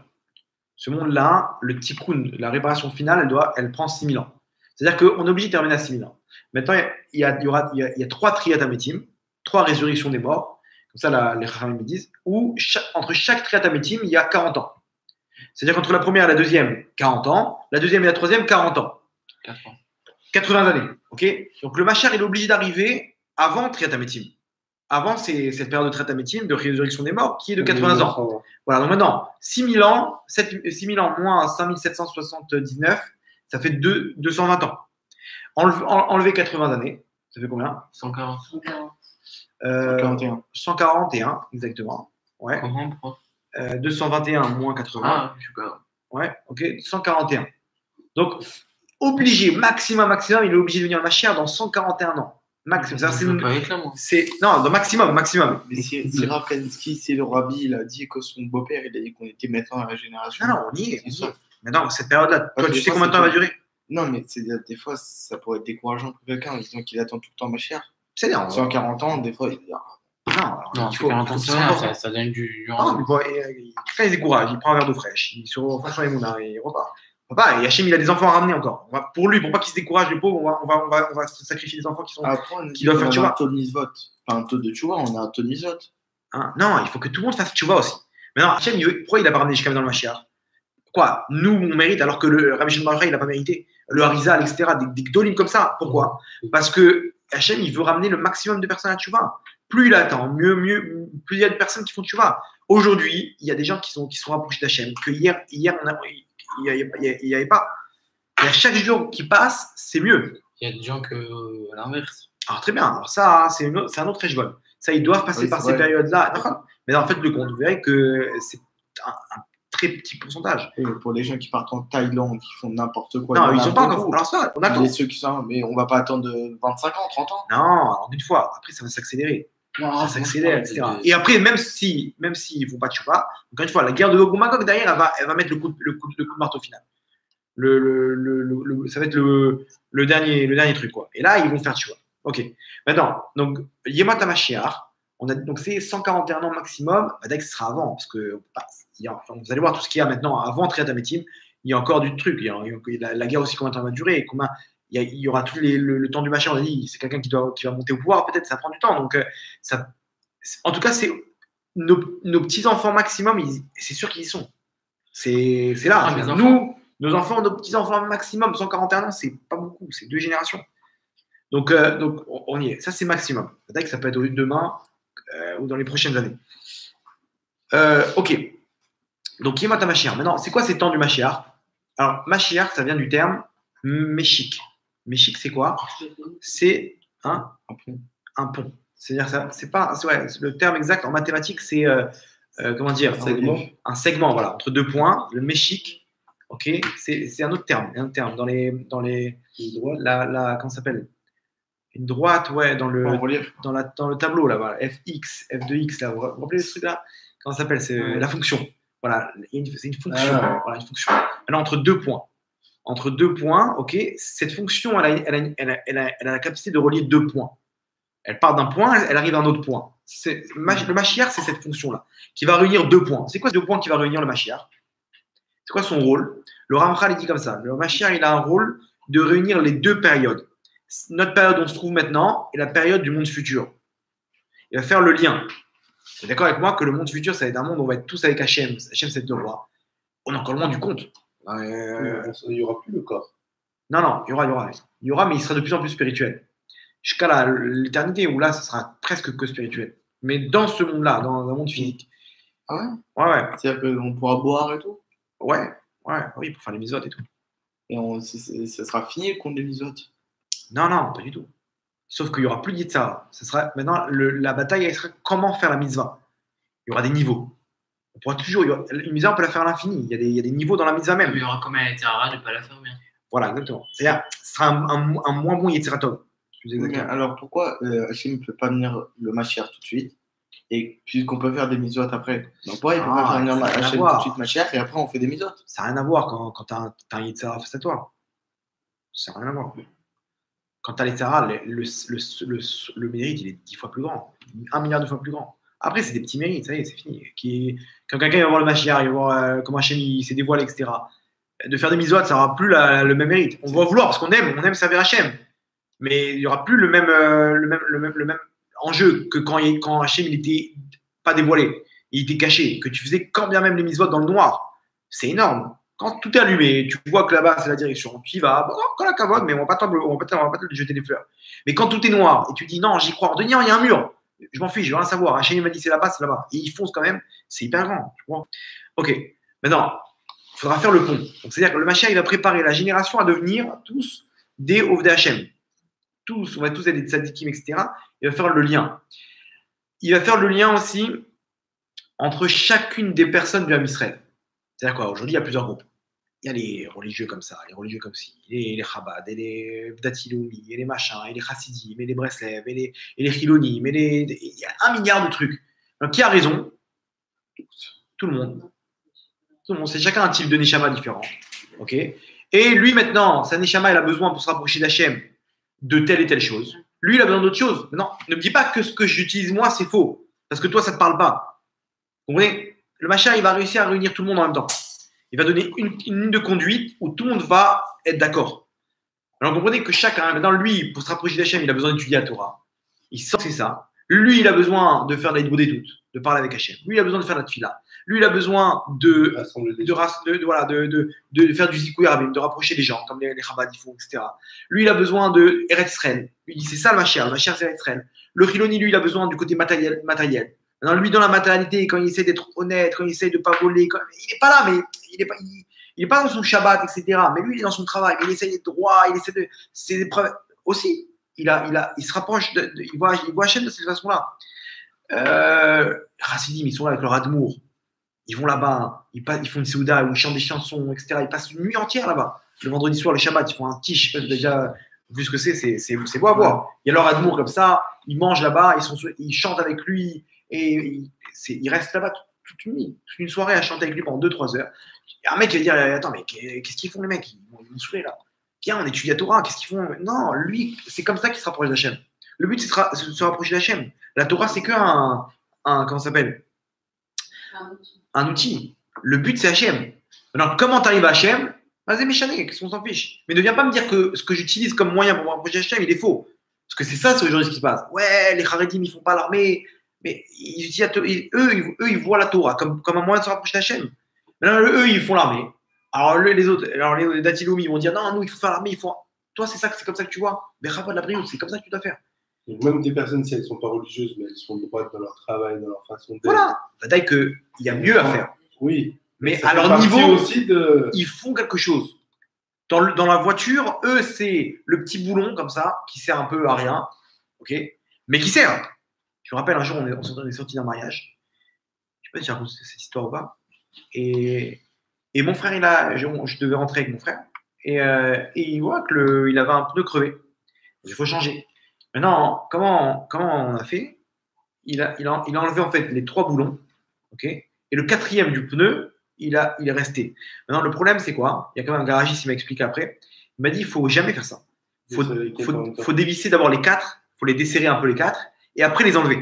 Ce monde-là, le tikkun, la réparation finale, elle prend 6000 ans. C'est-à-dire qu'on est obligé de terminer à 6000 ans. Maintenant, il y a 3 Triyat Ametim, 3 résurrections des morts, comme ça les Chachamim me disent, où entre chaque Triyat Ametim, il y a 40 ans. C'est-à-dire qu'entre la première et la deuxième, 40 ans, la deuxième et la troisième, 40 ans. 80 années. Ok. Donc le Mashiach, il est obligé d'arriver avant Triyat Ametim. Avant cette période de Triyat Ametim, de résurrection des morts, qui est de 80 ans. Voilà, donc maintenant, 6000 ans moins 5779, ça fait 220 ans. Enlever 80 années, ça fait combien? 140. 141, exactement. Ouais. Comment, prof? 221 moins 80. Ah, je sais pas. Ouais, ok, 141. Donc, obligé, maximum, il est obligé de venir le Mashiach dans 141 ans. Maximum. Non, dans maximum. Mais si Rav Kanievski, c'est le rabbi, il a dit que son beau-père, il a dit qu'on était maintenant à la génération. Non, on y est. Mais non, cette période-là, toi, tu sais combien de temps elle va durer? Non, mais des fois, ça pourrait être décourageant pour quelqu'un, disant qu'il attend tout le temps Mashiach. C'est bien. 140 ans, des fois, il dit. Non, il faut 40 ans, ça donne du. Non, mais quand il se décourage, il prend un verre d'eau fraîche, il se refait sur les moulins et il repart. Et Hachem, il a des enfants à ramener encore. Pour lui, pour pas qu'il se décourage, le pauvre, on va sacrifier des enfants qui doivent faire tchouva. On a un taux de misvot. Pas un taux de tchouva, on a un taux de misvot. Non, il faut que tout le monde fasse tchouva aussi. Mais non, Hachem, pourquoi il a pas ramené jusqu'à dans le Mashiach? Quoi? Nous, on mérite alors que le Rabbi Shimon Bar Yochai, il n'a pas mérité. Le Harizal, etc., des gdolim comme ça. Pourquoi? Parce que Hachem, il veut ramener le maximum de personnes à tchouva. Plus il attend, mieux, plus il y a de personnes qui font tchouva. Aujourd'hui, il y a des gens qui sont rapprochés d'Hachem, que hier il n'y avait pas. Et à chaque jour qui passe, c'est mieux. Il y a des gens à l'inverse. Alors très bien, alors ça, c'est un autre échevol. Ça, ils doivent passer par ces périodes-là. Mais en fait, le compte, vous verrez que c'est un très petit pourcentage. Et pour les gens qui partent en Thaïlande, qui font n'importe quoi. Non, ils sont pas encore. Alors ça, on attend. Ceux qui sont, mais on va pas attendre 25 ans, 30 ans. Non, en une fois. Après, ça va s'accélérer. Ça s'accélère, etc. Et après, même s'ils ne font pas de choupa, encore une fois, la guerre de Gog ou Magog, derrière, elle va mettre le coup de marteau final. Ça va être le dernier truc, quoi. Et là, ils vont faire tchouva. Ok. Maintenant, donc, Yemot HaMashiach, donc c'est 141 ans maximum. Dès que ce sera avant, parce que vous allez voir tout ce qu'il y a maintenant avant Triyat Ametim, il y a encore du truc. La guerre aussi, combien de temps va durer, il y aura tout le temps du machin. On a dit, c'est quelqu'un qui va monter au pouvoir, peut-être, ça prend du temps. Donc, en tout cas, c'est nos petits-enfants maximum, c'est sûr qu'ils y sont. C'est là. Nous, nos enfants, nos petits-enfants maximum, 141 ans, c'est pas beaucoup, c'est 2 générations. Donc on y est. Ça, c'est maximum. Peut-être que ça peut être demain ou dans les prochaines années. Ok. Donc, Yemot HaMashiach. Maintenant, c'est quoi ces temps du Mashiach? Alors, Mashiach, ça vient du terme Meshik. Meshik, c'est quoi? C'est un pont. C'est-à-dire, le terme exact en mathématiques, c'est comment dire? Un segment, voilà, entre 2 points. Le Meshik, ok, c'est un autre terme. Dans les comment ça s'appelle? Une droite, ouais, dans le tableau là, voilà. FX, F2X là. Vous vous rappelez ce truc là? comment ça s'appelle? C'est la fonction. Voilà, c'est une fonction. Ah ouais. Voilà, une fonction. Elle est entre deux points. Entre deux points, ok, cette fonction, elle a la capacité de relier deux points. Elle part d'un point, elle arrive à un autre point. Le Mashiach, c'est cette fonction-là, qui va réunir deux points. C'est quoi ces deux points qui va réunir le Mashiach? C'est quoi son rôle? Le Ramchal, il dit comme ça. Le Mashiach, il a un rôle de réunir les deux périodes. Notre période où on se trouve maintenant et la période du monde futur. Il va faire le lien. Vous êtes d'accord avec moi que le monde futur, ça va être un monde où on va être tous avec Hachem. Hachem, c'est le roi. On est encore loin du compte. Il n'y aura plus le corps. Non, il y aura, mais il sera de plus en plus spirituel. Jusqu'à l'éternité, où là, ça sera presque que spirituel. Mais dans ce monde-là, dans un monde physique. Ah ouais? Ouais. C'est-à-dire qu'on pourra boire et tout? Oui, pour faire les misotes et tout. Et ça sera fini le compte des misotes? Non, pas du tout. Sauf qu'il n'y aura plus de Yitzhara. Ça sera maintenant la bataille, elle sera comment faire la mitzvah. Il y aura des niveaux. On pourra toujours. Une mitzvah, on peut la faire à l'infini. Il y a des niveaux dans la mitzvah même. Il y aura comme un Yetzirah de ne pas la faire bien. Voilà, exactement. C'est-à-dire, ce sera un moins bon Yetzirah Tov. Mais alors pourquoi Hachem ne peut pas venir le Mashiach tout de suite? Et puisqu'on peut faire des mitzvot après. Donc pourquoi il ne peut pas venir Hachem tout de suite Mashiach et après on fait des mitzvot? Ça n'a rien à voir quand tu as un Yetzirah face à toi. Ça n'a rien à voir. Quand tu as l'Yetzirah, le mérite, il est 10 fois plus grand. 1 milliard de fois plus grand. Après, c'est des petits mérites, ça y est, c'est fini. Quand quelqu'un va voir le Mashiach, il va voir comment Hachem s'est dévoilé, etc. De faire des mitzvot, ça n'aura plus le même mérite. On va vouloir parce qu'on aime servir Hachem. Mais il n'y aura plus le même enjeu que quand Hachem n'était pas dévoilé. Il était caché. Que tu faisais quand bien même les mitzvot dans le noir. C'est énorme. Quand tout est allumé, tu vois que là-bas, c'est la direction. Tu y vas, quand la cavode, mais on va pas te jeter des fleurs. Mais quand tout est noir et tu dis non, j'y crois, il y a un mur. Je m'en fiche, je veux rien savoir. Hachem m'a dit c'est là-bas, c'est là-bas. Et ils foncent quand même. C'est hyper grand. Tu vois. Ok. Maintenant, il faudra faire le pont. C'est-à-dire que le Mashiach, il va préparer la génération à devenir tous des Ovdei Hachem. On va tous être des tzadikim, etc. Il va faire le lien. Il va faire le lien aussi entre chacune des personnes du Ham Israël. C'est-à-dire quoi? Aujourd'hui, il y a plusieurs groupes. Il y a les religieux comme ça, les religieux comme ci, les Chabad, et les Datiloumi, et les machins, et les Chassidim, et les Breslev, et les Chilonim, il y a 1 milliard de trucs. Donc, qui a raison? Tout le monde. Tout le monde. C'est chacun un type de Neshama différent. Ok. Et lui, maintenant, sa Neshama, il a besoin pour se rapprocher d'Hachem de telle et telle chose. Lui, il a besoin d'autre chose. Non, ne me dis pas que ce que j'utilise moi, c'est faux. Parce que toi, ça ne te parle pas. Vous comprenez? Le Mashiach, il va réussir à réunir tout le monde en même temps. Il va donner une ligne de conduite où tout le monde va être d'accord. Alors, vous comprenez que chacun, maintenant, lui, pour se rapprocher d'Hachem, il a besoin d'étudier la Torah. Il sent que c'est ça. Lui, il a besoin de faire de l'Hidbou des doutes, de parler avec Hachem. Lui, il a besoin de faire la Tfila. Lui, il a besoin de faire du Zikouï Rabim, de rapprocher les gens, comme les Chabad, ils font, etc. Lui, il a besoin de Eretz Israël. Lui, c'est ça le Mashiach. Le Mashiach, c'est Eretz Israël. Le Chiloni, lui, il a besoin du côté matériel. Maintenant, lui, dans la matérialité, quand il essaie d'être honnête, quand il essaie de ne pas voler, il n'est pas là, mais il n'est pas dans son Shabbat, etc. Mais lui, il est dans son travail. Mais il essaie d'être droit, il essaie de. C'est des preuves. Aussi, il se rapproche, il voit Hachem de cette façon-là. Chassidim, ils sont là avec leur Admour. Ils vont là-bas, ils font une Séouda, ils chantent des chansons, etc. Ils passent une nuit entière là-bas. Le vendredi soir, le Shabbat, ils font un tiche. Je sais pas déjà vu ce que c'est beau à voir. Il y a leur Admour comme ça, ils mangent là-bas, ils chantent avec lui et ils restent là-bas toute une nuit, toute une soirée à chanter avec lui pendant 2-3 heures. Il y a un mec qui va dire attends, mais qu'est-ce qu'ils font les mecs? Ils vont nous saouler là. Viens, on étudie la Torah, qu'est-ce qu'ils font? Non, lui, c'est comme ça qu'il se rapproche d'Hachem. Le but, c'est de se rapprocher d'Hachem. La Torah, c'est qu'un comment ça s'appelle? Un outil. Le but, c'est Hachem. Maintenant, comment tu arrives à Hachem? Vas-y, méchané, qu'est-ce qu'on s'en fiche? Mais ne viens pas me dire que ce que j'utilise comme moyen pour me rapprocher d'Hachem, il est faux. Parce que c'est ça, c'est aujourd'hui ce qui se passe. Ouais, les Haredim, ils font pas l'armée. Mais eux, ils voient la Torah comme un moyen de se rapprocher d'Hachem. Maintenant, eux, ils font l'armée. Alors, les Datiloumi, ils vont dire non, nous, il faut faire l'armée. Toi, c'est comme ça que tu vois. Mais Chava de la Brioute, c'est comme ça que tu dois faire. Donc même des personnes, si elles ne sont pas religieuses, mais elles sont droites dans leur travail, dans leur façon d'être. Voilà. Peut-être qu'il y a mieux à faire. Oui. Mais ça à leur niveau, aussi ils font quelque chose. Dans la voiture, eux, c'est le petit boulon comme ça, qui sert un peu à rien, ok, mais qui sert. Je me rappelle un jour, on est sorti d'un mariage. Je ne sais pas si j'ai raconté cette histoire ou pas. Et mon frère, je devais rentrer avec mon frère. Et il voit qu'il avait un pneu crevé. Il faut changer. Maintenant, comment on a fait? Il a enlevé en fait les 3 boulons, Ok. Et le quatrième du pneu, il est resté. Maintenant, le problème, c'est quoi? Il y a quand même un garagiste qui m'a expliqué après. Il m'a dit il ne faut jamais faire ça. Il faut dévisser d'abord les 4, il faut les desserrer un peu les 4, et après les enlever.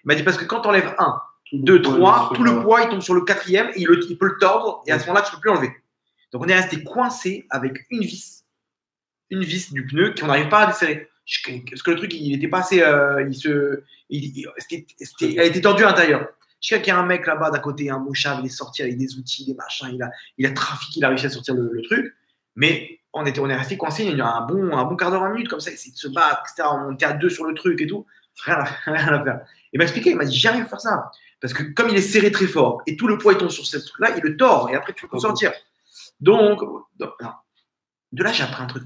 Il m'a dit parce que quand tu enlèves 1, 2, 3, tout le poids il tombe sur le quatrième et il peut le tordre, et à ce moment-là, tu ne peux plus l'enlever. Donc on est resté coincé avec une vis du pneu qu'on n'arrive pas à desserrer. Parce que le truc, il n'était pas assez. Elle était tordue à l'intérieur. Je sais qu'il y a un mec là-bas d'à côté, un mouchard, il est sorti avec des outils, des machins, il a trafiqué, il a réussi à sortir le truc. Mais on est resté coincé il y a un bon quart d'heure, 20 minutes, comme ça, essayer de se battre, etc. On était à 2 sur le truc et tout. Rien à faire. Il m'a expliqué, il m'a dit j'arrive à faire ça. Parce que comme il est serré très fort et tout le poids il tombe sur ce truc-là, il le tord et après tu peux sortir. Donc, de là, j'ai appris un truc.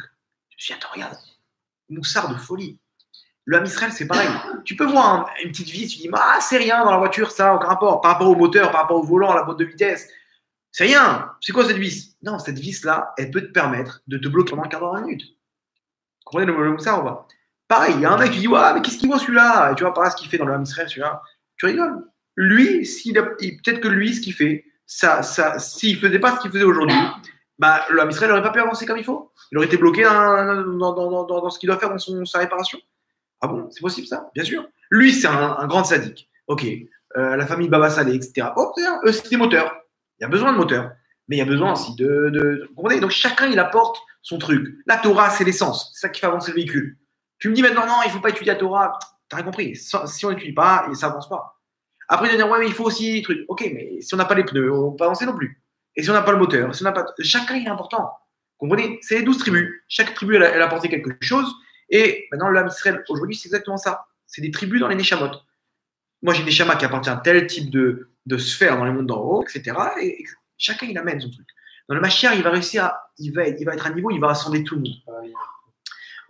Je me suis dit, attends, regarde, moussard de folie. Le Ham Israël, c'est pareil. Tu peux voir une petite vis, tu dis, ah, c'est rien dans la voiture, ça, aucun rapport. Par rapport au moteur, par rapport au volant, à la boîte de vitesse. C'est rien. C'est quoi cette vis? Non, cette vis-là, elle peut te permettre de te bloquer pendant un quart d'heure, 20 minutes. Vous comprenez le moussard ou pas? Pareil, il y a un mec qui dit, ouais, mais qu'est-ce qu'il voit celui-là? Et tu vois, par là, ce qu'il fait dans le Ham Israël, celui-là, tu rigoles. Lui, peut-être que lui, ce qu'il fait, s'il faisait pas ce qu'il faisait aujourd'hui, bah, le Ham Israël n'aurait pas pu avancer comme il faut. Il aurait été bloqué dans ce qu'il doit faire dans sa réparation. Ah bon, c'est possible ça? Bien sûr. Lui, c'est un grand sadique. Ok. La famille Baba Saleh, etc. Oh, eux, c'est des moteurs. Il y a besoin de moteurs. Mais il y a besoin aussi de... Vous comprenez? Donc chacun, il apporte son truc. La Torah, c'est l'essence. C'est ça qui fait avancer le véhicule. Tu me dis maintenant, non, il ne faut pas étudier la Torah. T'as rien compris. Si on n'étudie pas, ça n'avance pas. Après, il va dire, ouais, mais il faut aussi des trucs. Ok, mais si on n'a pas les pneus, on ne peut pas avancer non plus. Et si on n'a pas le moteur, si on n'a pas... Chacun, il est important. Vous comprenez? C'est les 12 tribus. Chaque tribu, elle a apporté quelque chose. Et maintenant, le Ham Israël, aujourd'hui, c'est exactement ça. C'est des tribus dans les Neshamot. Moi, j'ai des Neshama qui appartient à tel type de sphère dans les mondes d'en haut, etc. Et chacun, il amène son truc. Dans le Mashiach, il va réussir il va être à niveau, il va rassembler tout le monde.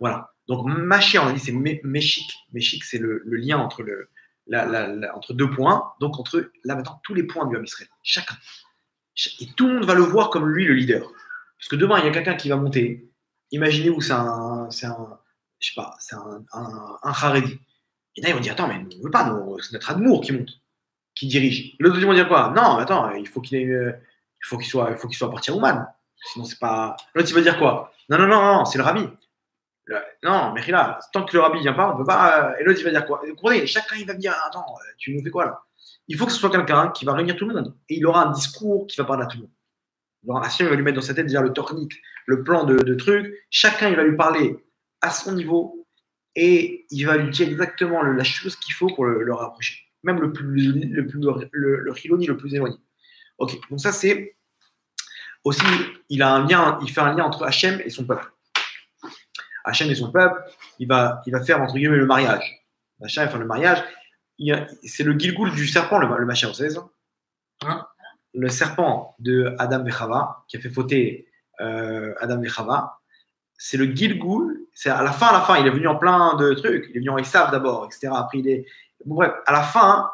Voilà. Donc, Mashiach, on a dit, c'est Meshik. Meshik, c'est le lien entre, entre 2 points. Donc, entre, là, maintenant, tous les points du Ham Israël. Chacun. Et tout le monde va le voir comme lui, le leader. Parce que demain, il y a quelqu'un qui va monter. Imaginez-vous, c'est un Haredi. Et là, ils vont dire, attends, mais on ne veut pas, c'est notre Admour qui monte, qui dirige. L'autre, ils vont dire quoi? Non, attends, il faut qu'il soit parti à Ouman. Sinon, c'est pas. L'autre, il va dire quoi? Non, c'est le Rabbi. Non, mais là, tant que le Rabbi ne vient pas, on ne peut pas. Et l'autre, il va dire quoi? Vous comprenez? Chacun, il va me dire, attends, tu nous fais quoi là? Il faut que ce soit quelqu'un qui va réunir tout le monde. Et il aura un discours qui va parler à tout le monde. Hachem, il va lui mettre dans sa tête déjà le technique, le plan de trucs. Chacun, il va lui parler à son niveau. Et il va lui dire exactement la chose qu'il faut pour le rapprocher. Même le Hiloni le plus éloigné. Ok, donc ça c'est aussi, il fait un lien entre Hachem et son peuple. Hachem et son peuple, il va faire entre guillemets le mariage. Hachem va faire le mariage. C'est le Gilgoul du serpent, le Mashiach, vous savez ça? Hein? Le serpent de Adam et Chava, qui a fait fauter Adam et Chava. C'est le Gilgoul, c'est à la fin, il est venu en plein de trucs. Il est venu en Esav d'abord, etc. Après, bon, bref, à la fin,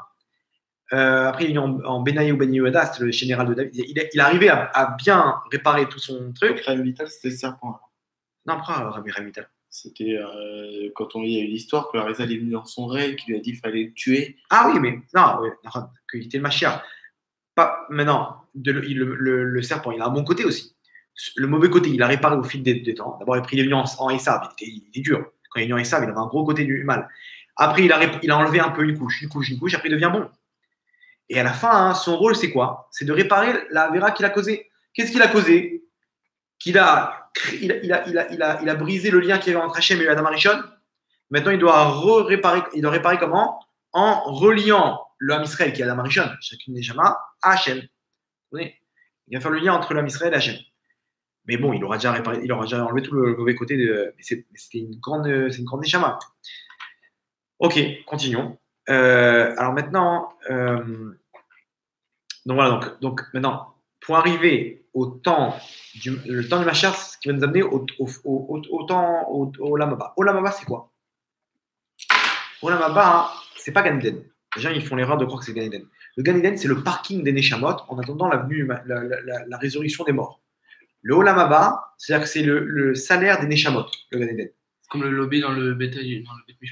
après, il est venu en Benaï ou Ben Yehuda, c'était le général de David. Il est arrivé à bien réparer tout son truc. Rabbi Vital, c'était le serpent. Non, après, Rabbi Vital. C'était quand il y a eu l'histoire que la Rizal est venu dans son rêve, qui lui a dit qu'il fallait le tuer. Ah oui, mais non, qu'il était le Mashiach. Pas, mais non, le serpent, il a un bon côté aussi. Le mauvais côté, il a réparé au fil des temps. D'abord, il est venu en Esav, il était dur. Quand il est venu en Esav, il avait un gros côté du mal. Après, il a enlevé un peu une couche, après il devient bon. Et à la fin, son rôle, c'est quoi? C'est de réparer la Vera qu'il a causée. Qu'est-ce qu'il a causé? Il a brisé le lien qu'il y avait entre Hachem et Adam Arishon. Maintenant, il doit réparer comment? En reliant le Ham Israël qui est Adam Arishon, chacune des Jama, à Hachem. Il va faire le lien entre le Ham Israël et Hachem. Mais bon, il aura déjà enlevé tout le mauvais côté mais c'était une grande Neshama. Ok, continuons. Alors maintenant, donc voilà, donc maintenant, pour arriver au temps le temps du Mashiach, ce qui va nous amener au temps au Lamaba. Au Lamaba, c'est quoi? Au Lamaba, c'est pas Gan Eden. Les gens, ils font l'erreur de croire que c'est Gan Eden. Le Gan Eden, c'est le parking des Neshamot en attendant la résurrection des morts. Le Olam Haba, c'est-à-dire que c'est le salaire des Neshamot, le Gan Eden. C'est comme le lobby dans le Beth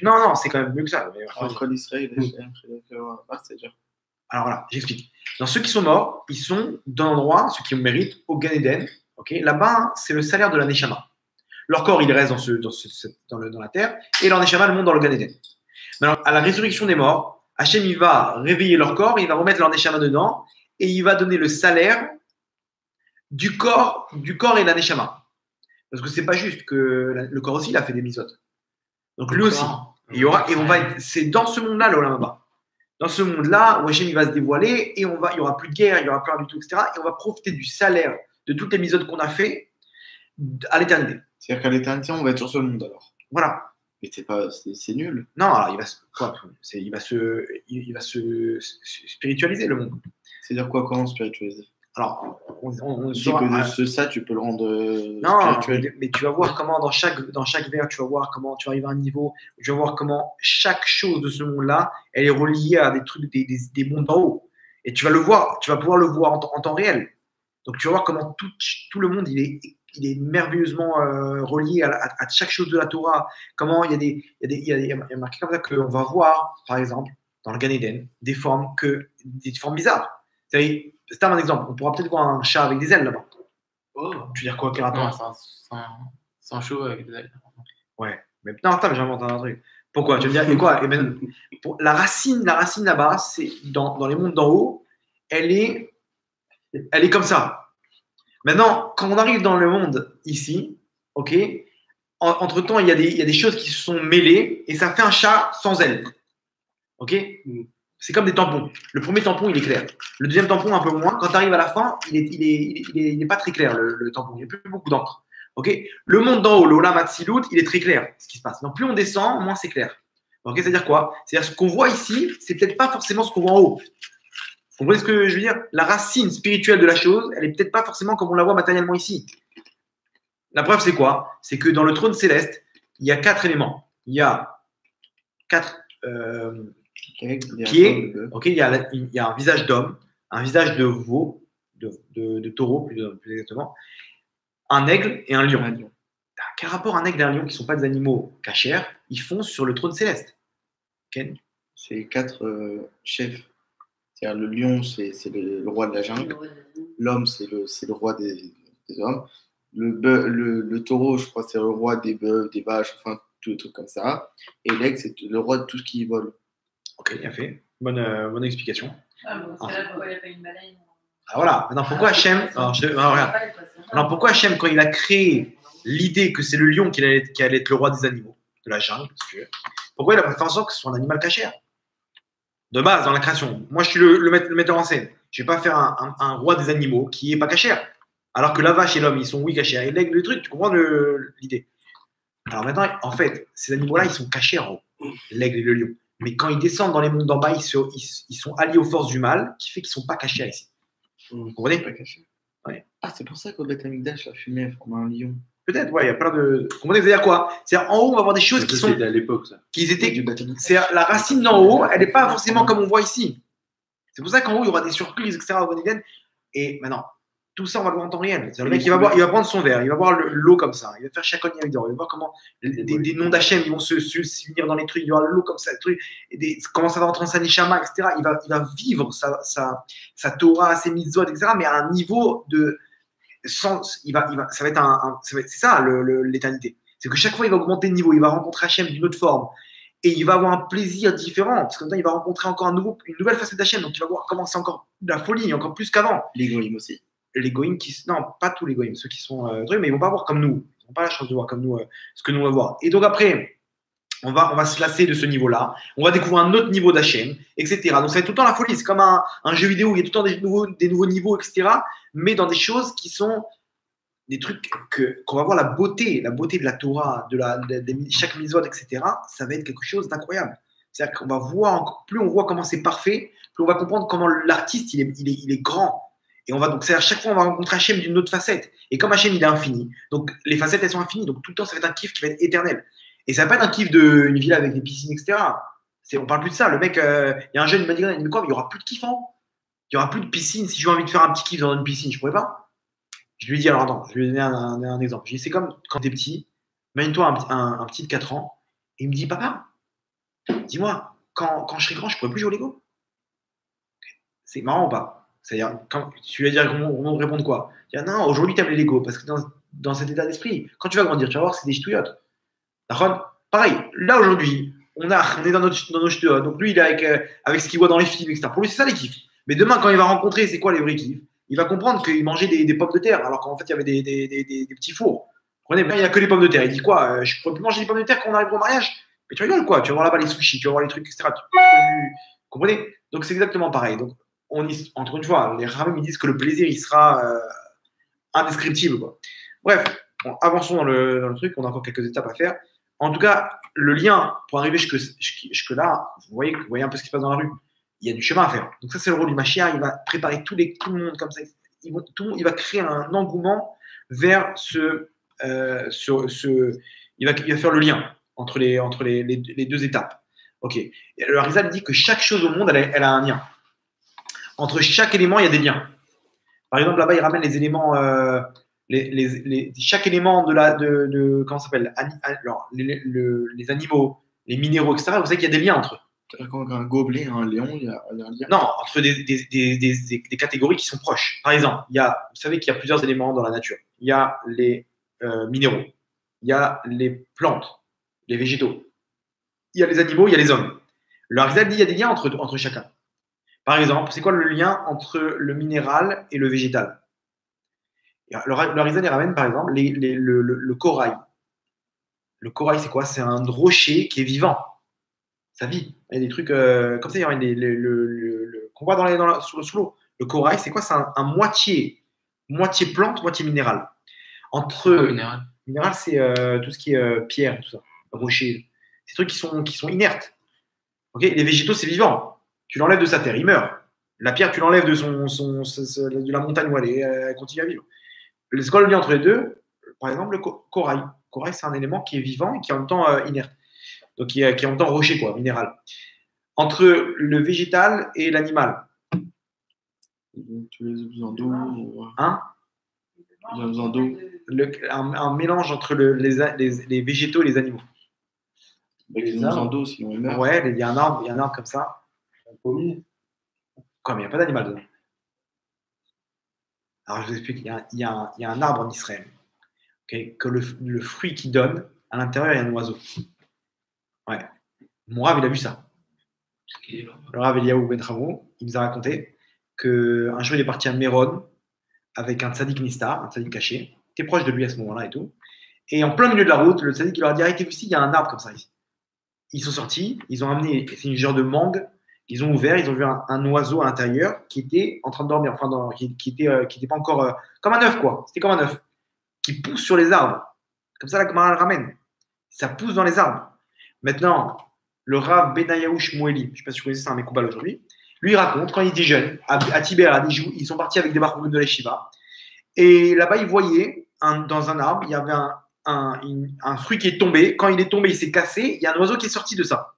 Non, c'est quand même mieux que ça. Entre l'Israël et c'est-à-dire. Alors voilà, j'explique. Dans ceux qui sont morts, ils sont d'un endroit, ceux qui méritent, au Gan Eden. Okay, là-bas, c'est le salaire de la Neshama. Leur corps, il reste dans la terre, et leur Neshama, le monte dans le Gan Eden. Alors, à la résurrection des morts, Hachem, il va réveiller leur corps, il va remettre leur Neshama dedans, et il va donner le salaire du corps et de la Neshama. Parce que c'est pas juste que le corps aussi, il a fait des misotes. Donc lui aussi. C'est dans ce monde-là, l'Olam Haba. Dans ce monde-là, où Hachem, il va se dévoiler, et il y aura plus de guerre, il y aura plus rien du tout, etc. Et on va profiter du salaire de toutes les misotes qu'on a fait à l'éternité. C'est-à-dire qu'à l'éternité, on va être sur ce monde alors. Voilà. Mais c'est nul. Non, alors il va se spiritualiser le monde. C'est-à-dire quoi, comment spiritualiser? Alors, on tu sais que ça, tu peux le rendre spirituel. Mais tu vas voir comment dans chaque vers, tu vas voir comment tu arrives à un niveau, tu vas voir comment chaque chose de ce monde-là, elle est reliée à des trucs, des mondes d'en haut. Et tu vas pouvoir le voir en temps réel. Donc tu vas voir comment tout le monde, il est merveilleusement relié à chaque chose de la Torah. Comment il y a marqué comme ça qu'on va voir, par exemple, dans le Gan Eden, des formes bizarres. C'est un exemple. On pourra peut-être voir un chat avec des ailes là-bas. Oh. Tu veux dire quoi, non, c'est un cheveu avec des ailes. Ouais. Mais non, attends, j'invente un truc. Pourquoi? Tu veux me dire, et quoi? La racine là-bas, c'est dans les mondes d'en haut, elle est comme ça. Maintenant, quand on arrive dans le monde ici, ok, entre-temps, il y a des choses qui se sont mêlées et ça fait un chat sans ailes. Ok? C'est comme des tampons. Le premier tampon, il est clair. Le deuxième tampon, un peu moins. Quand tu arrives à la fin, il n'est pas très clair, le tampon. Il n'y a plus beaucoup d'encre. Ok? Le monde d'en haut, le Olam Hatzilut, il est très clair, ce qui se passe. Donc, plus on descend, moins c'est clair. Ok? C'est-à-dire quoi? C'est-à-dire ce qu'on voit ici, c'est peut-être pas forcément ce qu'on voit en haut. Vous comprenez ce que je veux dire? La racine spirituelle de la chose, elle est peut-être pas forcément comme on la voit matériellement ici. La preuve, c'est quoi? C'est que dans le trône céleste, il y a 4 éléments. Il y a 4 pieds. Ok, il y a un visage d'homme, un visage de veau, de taureau, plus exactement, un aigle et un lion. Quel rapport un aigle et un lion, qui ne sont pas des animaux cachers, ils font sur le trône céleste? Ken? C'est 4 chefs. C'est-à-dire le lion, c'est le roi de la jungle. L'homme, c'est le roi des hommes. Le taureau, je crois, c'est le roi des bœufs, des vaches, enfin, tout le truc comme ça. Et l'aigle, c'est le roi de tout ce qui vole. Ok, bien fait. Bonne explication. C'est là pourquoi il n'y a pas une baleine. Ah, voilà. Maintenant, pourquoi Hachem, pourquoi Hachem, quand il a créé l'idée que c'est le lion qui allait être le roi des animaux, de la jungle, pourquoi il a fait en sorte que ce soit un animal cachère? De base, dans la création. Moi, je suis le metteur en scène. Je ne vais pas faire un roi des animaux qui n'est pas cachère. Alors que la vache et l'homme, ils sont cachers. Et l'aigle, le truc, tu comprends l'idée? Alors maintenant, en fait, ces animaux-là, ils sont cachés en haut, l'aigle et le lion. Mais quand ils descendent dans les mondes d'en bas, ils sont alliés aux forces du mal, qui fait qu'ils ne sont pas cachés ici. Vous comprenez? Pas caché. Ouais. Ah, c'est pour ça qu'au Beth Amikdash, la fumée forme un lion. Peut-être, ouais, il y a plein de. Vous comprenez, c'est-à-dire quoi? C'est-à-dire, en haut, on va voir des choses qui sont. C'était à l'époque, ça. C'est la racine d'en haut, elle n'est pas forcément comme on voit ici. C'est pour ça qu'en haut, il y aura des surprises, etc. au Gan Eden. Et maintenant, tout ça, on va le voir en temps réel. Le mec, il va prendre son verre, il va voir l'eau comme ça, il va faire chaque avec d'or, il va voir comment des noms d'Hachem, ils vont se finir dans les trucs, il y aura l'eau comme ça, comment ça va rentrer en sa neshama, etc. Il va vivre sa Torah, ses mitzvot, etc. Mais à un niveau de sens, ça va être c'est ça l'éternité. C'est que chaque fois, il va augmenter de niveau, il va rencontrer Hachem d'une autre forme. Et il va avoir un plaisir différent, parce que maintenant, il va rencontrer encore une nouvelle facette d'Hachem. Donc, il va voir comment c'est encore de la folie, encore plus qu'avant. L'égoïme aussi. Les goïms non, pas tous les goïms, ceux qui sont mais ils vont pas voir comme nous. Ils n'ont pas la chance de voir comme nous ce que nous on va voir. Et donc après, on va se lasser de ce niveau-là. On va découvrir un autre niveau d'Hachem, etc. Donc ça va être tout le temps la folie. C'est comme un jeu vidéo où il y a tout le temps des nouveaux niveaux, etc. Mais dans des choses qui sont des trucs qu'on va voir la beauté de la Torah, de chaque mitzvot, etc. Ça va être quelque chose d'incroyable. C'est-à-dire qu'on va voir, plus on voit comment c'est parfait, plus on va comprendre comment l'artiste il est grand. Et c'est à chaque fois on va rencontrer Hachem d'une autre facette. Et comme Hachem il est infini, donc les facettes elles sont infinies, donc tout le temps ça va être un kiff qui va être éternel. Et ça va pas être un kiff d'une villa avec des piscines, etc. On parle plus de ça. Le mec, il y a un jeune, il m'a dit, mais quoi, il y aura plus de kiff, hein. Il y aura plus de piscine. Si j'ai envie de faire un petit kiff dans une piscine, je pourrais pas. Je lui ai dit, alors attends, je lui ai donné un exemple. Je lui ai dit, c'est comme quand t'es petit, imagine-toi un petit de 4 ans, et il me dit, papa, dis-moi, quand je serai grand, je pourrais plus jouer au Lego. C'est marrant ou pas? C'est-à-dire, quand tu vas dire, on va répondre quoi? Tu vas dire, non, aujourd'hui, tu aimes les Lego, parce que dans cet état d'esprit, quand tu vas grandir, tu vas voir, c'est des ch'touillottes. D'accord? Pareil, là, aujourd'hui, on est dans nos ch'touillottes. Donc, lui, il est avec ce qu'il voit dans les films, etc. Pour lui, c'est ça les kiffs. Mais demain, quand il va rencontrer, c'est quoi les vrais kiffs? Il va comprendre qu'il mangeait des pommes de terre, alors qu'en fait, il y avait des petits fours. Vous comprenez? Il n'y a que les pommes de terre. Il dit quoi? Je pourrais plus manger des pommes de terre quand on arrive au mariage? Mais tu rigoles quoi? Tu vas voir là-bas les sushis, tu vas voir les trucs, etc. Vous comprenez? Donc, c'est exactement pareil. Donc, encore une fois, les rabbins me disent que le plaisir, il sera indescriptible, quoi. Bref, bon, avançons dans le truc. On a encore quelques étapes à faire. En tout cas, le lien pour arriver jusque là, vous voyez un peu ce qui se passe dans la rue. Il y a du chemin à faire. Donc ça, c'est le rôle du Mashiach. Il va préparer tout le monde comme ça. Il va créer un engouement vers il va faire le lien entre les deux étapes. Ok. Et le Harizal dit que chaque chose au monde, elle a un lien. Entre chaque élément, il y a des liens. Par exemple, là-bas, il ramène les éléments, chaque élément comment ça s'appelle, les animaux, les minéraux, etc. Vous savez qu'il y a des liens entre eux. Quand un gobelet, un lion, il y a un lien. Non, entre des catégories qui sont proches. Par exemple, vous savez qu'il y a plusieurs éléments dans la nature. Il y a les minéraux, il y a les plantes, les végétaux, il y a les animaux, il y a les hommes. Le Harizal dit qu'il y a des liens entre chacun. Par exemple, c'est quoi le lien entre le minéral et le végétal? Le Harizal, il ramène par exemple le corail. Le corail, c'est quoi? C'est un rocher qui est vivant. Ça vit. Il y a des trucs comme ça, il y a qu'on voit sous l'eau. Le corail, c'est quoi? C'est un moitié plante, moitié minéral. Minéral, c'est tout ce qui est pierre, tout ça, rocher. Ces trucs qui sont inertes. Okay, les végétaux, c'est vivant. Tu l'enlèves de sa terre, il meurt. La pierre, tu l'enlèves de la montagne où elle continue à vivre. C'est quoi le lien entre les deux? Par exemple, le corail. Le corail, c'est un élément qui est vivant et qui est en même temps inerte. Donc, qui est en même temps rocher, quoi, minéral. Entre le végétal et l'animal. Tu les as besoin d'eau? Hein? Tu as besoin d'eau? Un mélange entre les végétaux et les animaux. Ils ont besoin d'eau, sinon ils meurent. Ouais, il y a un arbre comme ça. Un pommier. Quoi, mais il n'y a pas d'animal dedans. Alors, je vous explique. Il y a un arbre en Israël. Okay, que le fruit qu'il donne, à l'intérieur, il y a un oiseau. Ouais. Mon Rav, il a vu ça. Le Rav Eliaou Ben Chavo, il nous a raconté qu'un jour, il est parti à Méron avec un tzaddik Nistar, un tzaddik caché. Il était proche de lui à ce moment-là et tout. Et en plein milieu de la route, le tzaddik, il leur a dit: arrêtez-vous ici, il y a un arbre comme ça ici. Ils sont sortis, ils ont amené, c'est une genre de mangue, ils ont ouvert, ils ont vu un oiseau à l'intérieur qui était en train de dormir, enfin, qui était pas encore. Comme un œuf, quoi. C'était comme un œuf. Qui pousse sur les arbres. Comme ça, la Gemara le ramène. Ça pousse dans les arbres. Maintenant, le Rav Benayahu Shmueli, je ne sais pas si vous connaissez, c'est un Mekoubal aujourd'hui, lui il raconte, quand il était jeune, à Tibère, à Dijon, ils sont partis avec des barbecues de la Shiva. Et là-bas, il voyait, dans un arbre, il y avait un fruit qui est tombé. Quand il est tombé, il s'est cassé. Il y a un oiseau qui est sorti de ça.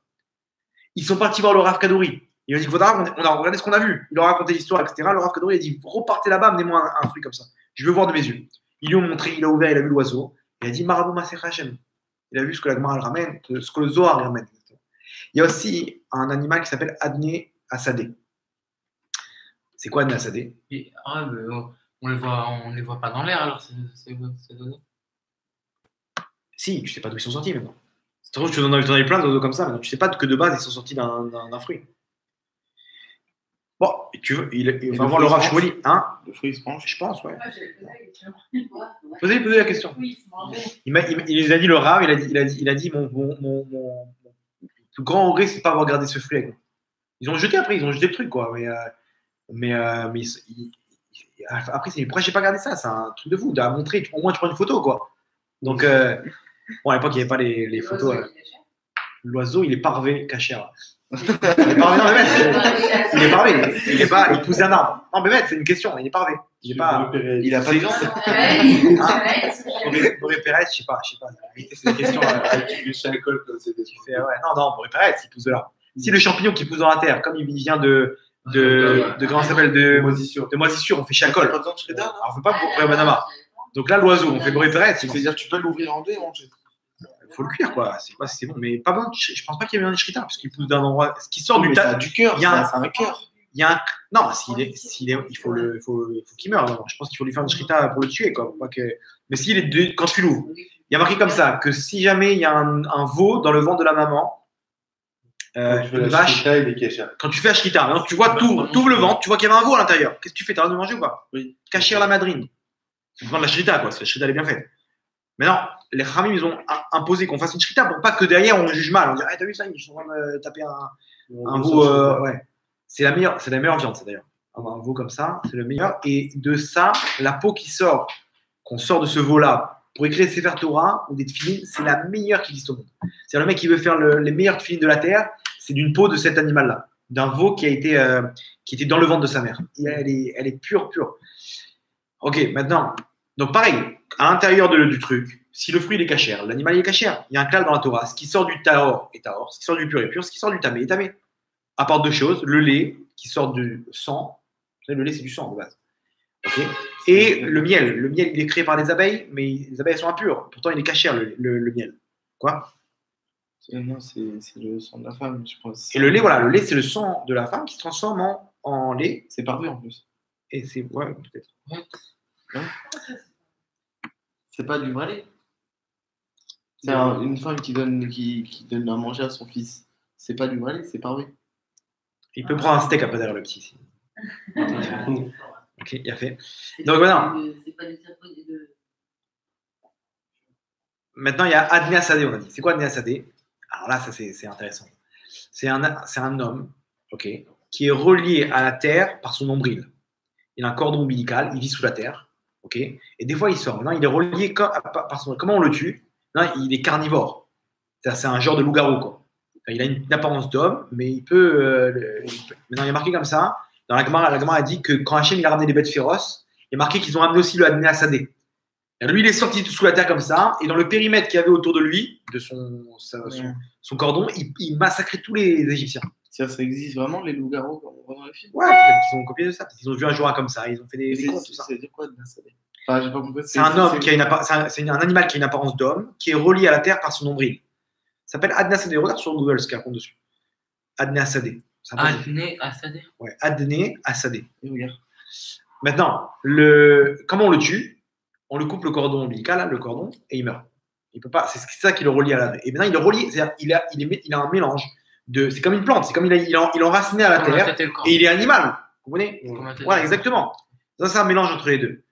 Ils sont partis voir le Rav Kadouri. Il a dit: on a regardé ce qu'on a vu. Il leur a raconté l'histoire, etc. Le Rav Kadouri a dit: repartez là-bas, amenez-moi un fruit comme ça. Je veux voir de mes yeux. Ils lui ont montré, il a ouvert, il a vu l'oiseau. Il a dit: Marabou Maser Hashem. Il a vu ce que la Gemara ramène, ce que le Zohar ramène. Il y a aussi un animal qui s'appelle Adné Assadé. C'est quoi Adné Assadé? On les voit pas dans l'air, alors c'est donné. Si, tu sais pas d'où ils sont sortis maintenant. C'est drôle, tu en as plein d'oiseaux comme ça, maintenant tu sais pas que de base ils sont sortis d'un fruit. Bon, tu veux, il va voir le Rav Shmueli, hein? Le fruit se mange? Je pense, ouais. Ah, j'ai posé la question. Posez la question. Oui, c'est marrant. Il nous a dit le Rav, il a dit mon plus grand regret, c'est de pas avoir gardé ce fruit avec moi. Ils ont jeté après, ils ont jeté le truc, quoi. Mais après, pourquoi j'ai pas gardé ça? C'est un truc de fou, à montrer. Au moins, tu prends une photo, quoi. Donc, bon, à l'époque, il n'y avait pas les photos. L'oiseau, il est parvé, cachère. Il est parvé, non, mais il est parvé. Il pousse un arbre. Non, mais c'est une question. Il est parvé. Il a pas de Boré Pérez, je sais pas. C'est des questions. Tu fais chez l'école comme c'est des Tu fais, ouais. Non, Boré Pérez, il pousse de là. Si le champignon qui pousse dans la terre, comme il vient de comment ça s'appelle, de moisissure, on fait chalcol. Pas besoin de Shreda, Alors, on fait pas Boré Banama. Donc là, l'oiseau, on fait Boré Pérez. C'est-à-dire, tu peux l'ouvrir en deux et manger. Il faut le cuire, quoi. C'est bon. Mais pas bon. Je pense pas qu'il y ait un shrita, parce qu'il pousse d'un endroit. Ce qui sort du cœur. Il y a un cœur. il y a un. Non, il faut qu'il meure. Non, je pense qu'il faut lui faire une shrita pour le tuer. Quoi. Pas que... Mais quand tu l'ouvres, il y a marqué comme ça que si jamais il y a un veau dans le ventre de la maman, Quand tu fais une la vache, shrita, il est kécher. quand tu fais la shrita, hein, tu vois, t'ouvres le ventre, tu vois qu'il y avait un veau à l'intérieur. Qu'est-ce que tu fais? T'as l'air de manger ou pas? Oui. Cachir la madrine. Tu prends de la shrita, quoi. La shrita, elle est bien faite. Mais non, les Khamim, ils ont imposé qu'on fasse une shrita pour pas que derrière on juge mal. On dirait, t'as vu ça? Ils sont en train de taper un veau. Ouais. C'est la meilleure viande, ça d'ailleurs. Un veau comme ça, c'est le meilleur. Et de ça, la peau qu'on sort de ce veau-là pour écrire Sefer Torah ou des tefilines, c'est la meilleure qui existe au monde. C'est le mec qui veut faire les meilleures tefilines de la terre, c'est d'une peau de cet animal-là, d'un veau qui était dans le ventre de sa mère. Et elle est pure. Ok, maintenant, donc pareil, à l'intérieur du truc, si le fruit il est cachère, l'animal il est cachère, il y a un clal dans la Torah. Ce qui sort du tahor est tahor, ce qui sort du pur est pur, ce qui sort du tamé est tamé. Apporte deux choses, le lait qui sort du sang, vous savez, le lait c'est du sang de base. Okay. Et le miel il est créé par les abeilles, mais les abeilles sont impures. Pourtant il est cachère le miel. Quoi? Non, c'est le sang de la femme, je pense. Et le lait, voilà, le lait c'est le sang de la femme qui se transforme en lait. C'est parfait en plus. Et c'est ouais peut-être. Non, c'est pas du vrai lait. C'est une femme qui donne à manger à son fils. C'est pas du vrai lait, c'est pas vrai. Il peut prendre un steak après derrière le petit ici. Ok, il a fait. Donc voilà. Maintenant, il y a Adné Assadé, on a dit. C'est quoi Adné Assadé? Alors là, ça c'est intéressant. C'est un homme, ok, qui est relié à la terre par son nombril. Il a un cordon ombilical, il vit sous la terre, ok. Et des fois, il sort. Maintenant, il est relié par son. Comment on le tue? Non, il est carnivore. C'est un genre de loup-garou, quoi. Il a une apparence d'homme, mais il peut. Maintenant, il est marqué comme ça. Dans la Gemara a dit que quand Hachem il a ramené des bêtes féroces, il est marqué qu'ils ont amené aussi le Adné Assadé. Lui, il est sorti sous la terre comme ça, et dans le périmètre qu'il y avait autour de lui, de son cordon, il massacrait tous les Égyptiens. Ça existe vraiment, les loups-garous, comme on voit dans les films? Ouais, peut-être qu'ils ont copié de ça. Ils ont vu un jour comme ça, ils ont fait des contes, tout ça. C'est quoi Adné Assadé? Enfin, j'ai pas compris. C'est un homme c'est un animal qui a une apparence d'homme, qui est relié à la terre par son nombril. Ça s'appelle Adné Assadé. Regarde sur Google ce qu'il raconte dessus. Adné Assadé. Adné Assadé. Ouais, Adné Assadé. Et regarde. Maintenant, comment on le tue? On lui coupe le cordon ombilical, là, le cordon, et il meurt. Il peut pas. C'est ça qui le relie à la. Et maintenant, il le relie. C'est-à-dire, il a un mélange de. C'est comme une plante. C'est comme il est enraciné à la terre et il est animal. Vous comprenez? Voilà, exactement. Ça, c'est un mélange entre les deux,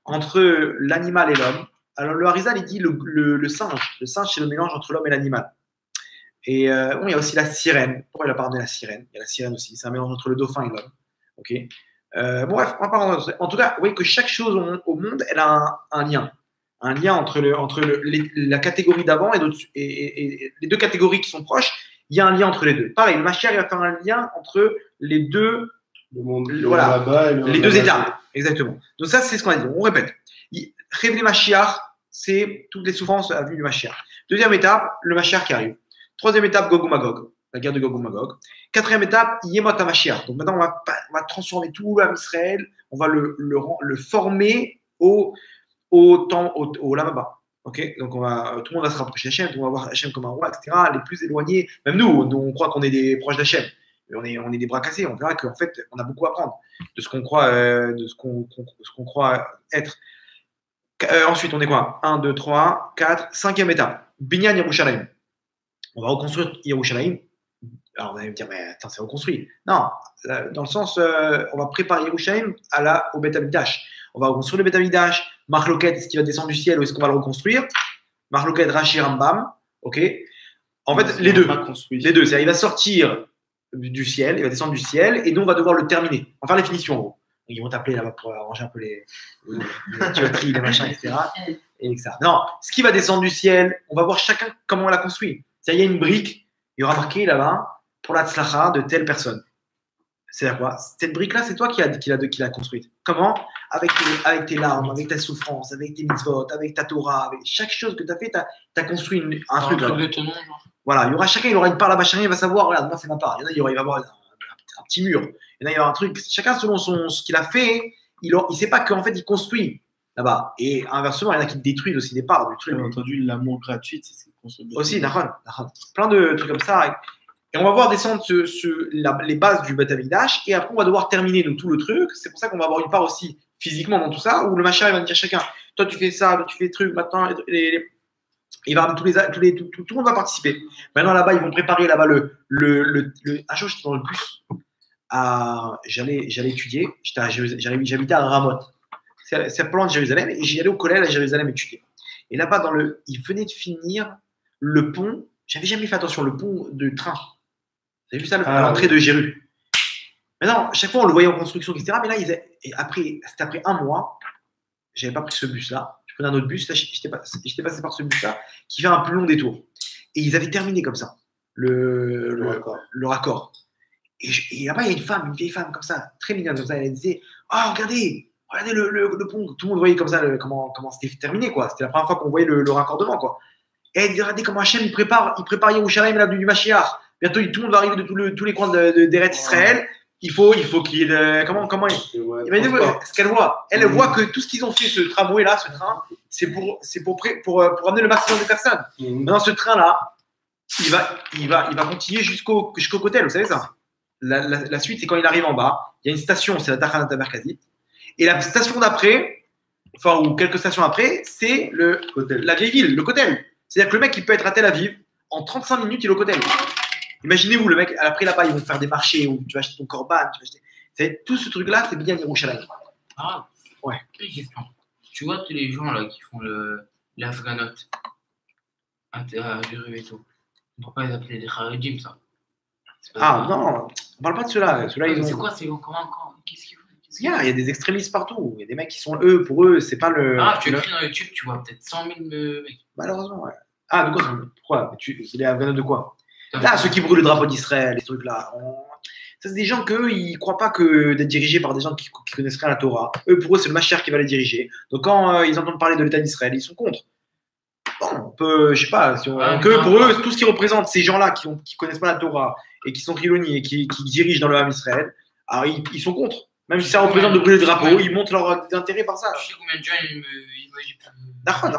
entre l'animal et l'homme. Alors, le Harizal, il dit le singe. Le singe, c'est le mélange entre l'homme et l'animal. Et bon, il y a aussi la sirène. Pourquoi il a parlé de la sirène? Il y a la sirène aussi. C'est un mélange entre le dauphin et l'homme. Ok. Bon, bref, on va pas rentrer. En tout cas, vous voyez que chaque chose au monde, elle a un lien. Un lien entre la catégorie d'avant et les deux catégories qui sont proches. Il y a un lien entre les deux. Pareil, le Mashiach, il va faire un lien entre les deux. Le monde voilà, là-bas et les deux états. Exactement. Donc, ça, c'est ce qu'on a dit. On répète. Révéler Mashiach, c'est toutes les souffrances à vue du Mashiach. Deuxième étape, le Mashiach qui arrive. Troisième étape, Gog ou Magog, la guerre de Gog ou Magog. Quatrième étape, Yemot HaMashiach. Donc maintenant, on va transformer tout l'âme Israël, on va le former au Lamaba. Okay, donc tout le monde va se rapprocher d'Hachem, tout le monde va voir Hachem comme un roi, etc. Les plus éloignés, même nous on croit qu'on est des proches d'Hachem. On est des bras cassés, on verra qu'en fait, on a beaucoup à apprendre de ce qu'on croit, être. Ensuite, on est quoi? 1, 2, 3, 4, cinquième étape. Binyan Yerushalayim. On va reconstruire Yerushalayim. Alors, vous allez me dire, mais attends, c'est reconstruit. Non, dans le sens, on va préparer Yerushalayim au Beth Amikdash. On va reconstruire le Beth Amikdash. Marloquet, est-ce qu'il va descendre du ciel ou est-ce qu'on va le reconstruire? Marloquet, Rashi, Rambam. Ok. En fait, les deux. Les deux. C'est-à-dire, il va sortir du ciel, il va descendre du ciel, et nous, on va devoir le terminer. On va faire les finitions, en gros. Ils vont t'appeler là-bas pour arranger un peu les tuyauteries, les machins, etc. Et ça. Non, ce qui va descendre du ciel, on va voir chacun comment on l'a construit. C'est-à-dire, il y a une brique, il y aura marqué là-bas pour la tzlacha de telle personne. C'est-à-dire quoi? Cette brique-là, c'est toi qui l'as construite. Comment? Avec tes larmes, avec ta souffrance, avec tes mitzvot, avec ta Torah, avec chaque chose que tu as fait, tu as construit un truc. De ton nom, genre. Voilà, il y aura chacun, il aura une part là-bas, chacun il va savoir, regarde, moi c'est ma part. Il y en a, il va avoir un petit mur. Il y en a, il y aura un truc. Chacun selon ce qu'il a fait, il ne sait pas qu'en fait il construit là-bas. Et inversement, il y en a qui détruisent aussi des parts du truc. Bien entendu, l'amour gratuit, c'est ce qui construit. Aussi, d'accord. Plein de trucs comme ça. Et on va voir descendre les bases du Beth Amikdash, et après on va devoir terminer tout le truc. C'est pour ça qu'on va avoir une part aussi physiquement dans tout ça, où le Mashiach va dire chacun, toi tu fais ça, toi tu fais le truc, maintenant il va tout le monde va participer. Maintenant là-bas ils vont préparer là-bas un jour j'étais dans le bus, j'allais étudier, j'habitais à Ramoth, c'est pas loin de Jérusalem, et j'y allais au collège à Jérusalem étudier. Et là-bas il venait de finir le pont, j'avais jamais fait attention, le pont de train. Vous avez vu ça à l'entrée de Jéru. Maintenant, chaque fois on le voyait en construction, etc. Mais là, c'était après un mois, j'avais pas pris ce bus-là. Je prenais un autre bus, là, j'étais passé par ce bus-là, qui fait un plus long détour. Et ils avaient terminé comme ça, le raccord. Et là-bas, il y a une vieille femme comme ça, très mignonne comme ça. Elle disait, oh, regardez le pont. Tout le monde voyait comme ça comment c'était terminé, quoi. C'était la première fois qu'on voyait le raccordement, quoi. Et elle disait, regardez comment Hachem, il prépare Yerushalayim, l'avenue du Mashiach. Bientôt, tout le monde va arriver de tous les coins d'Eretz Israël. Il faut qu'il y ait comment ce qu'elle voit. Elle voit que tout ce qu'ils ont fait, ce tramway-là, ce train, c'est pour amener le maximum de personnes. Dans ce train-là, il va continuer jusqu'au Kotel, vous savez ça. La suite, c'est quand il arrive en bas, il y a une station, c'est la Tachanat Merkazit. Et la station d'après, ou quelques stations après, c'est la vieille ville, le Kotel. C'est-à-dire que le mec, il peut être à Tel Aviv, en 35 minutes, il est au Kotel. Imaginez-vous, le mec, après là-bas, ils vont faire des marchés où tu vas acheter ton korban, tout ce truc-là, c'est bien Yerushalayim. Ah, ouais. Quelle question. Tu vois tous les gens là qui font l'Afghanote à Jérusalem et tout. Pourquoi ils appelaient des Haredim, ça? Non, on parle pas de ceux-là. C'est quoi? Qu'est-ce qu'ils font? Il y a des extrémistes partout. Il y a des mecs qui sont pour eux, c'est pas le. Tu écris dans YouTube, tu vois peut-être 100 000 mecs. Malheureusement, ouais. De quoi? Pourquoi? C'est les Afghans de quoi? Là, ceux qui brûlent le drapeau d'Israël, les trucs-là. Ça, c'est des gens qu'eux, ils croient pas que d'être dirigés par des gens qui connaissent rien à la Torah. Pour eux, c'est le Mashiach qui va les diriger. Donc, quand ils entendent parler de l'État d'Israël, ils sont contre. Bon, on peut, je sais pas. Pour eux, tout ce qui représente ces gens-là qui connaissent pas la Torah et qui sont Chiloni et qui dirigent dans le Ham Israël, alors ils sont contre. Même si ça représente de brûler le drapeau, ils montrent leur intérêt par ça. Je sais combien de gens ils D'accord.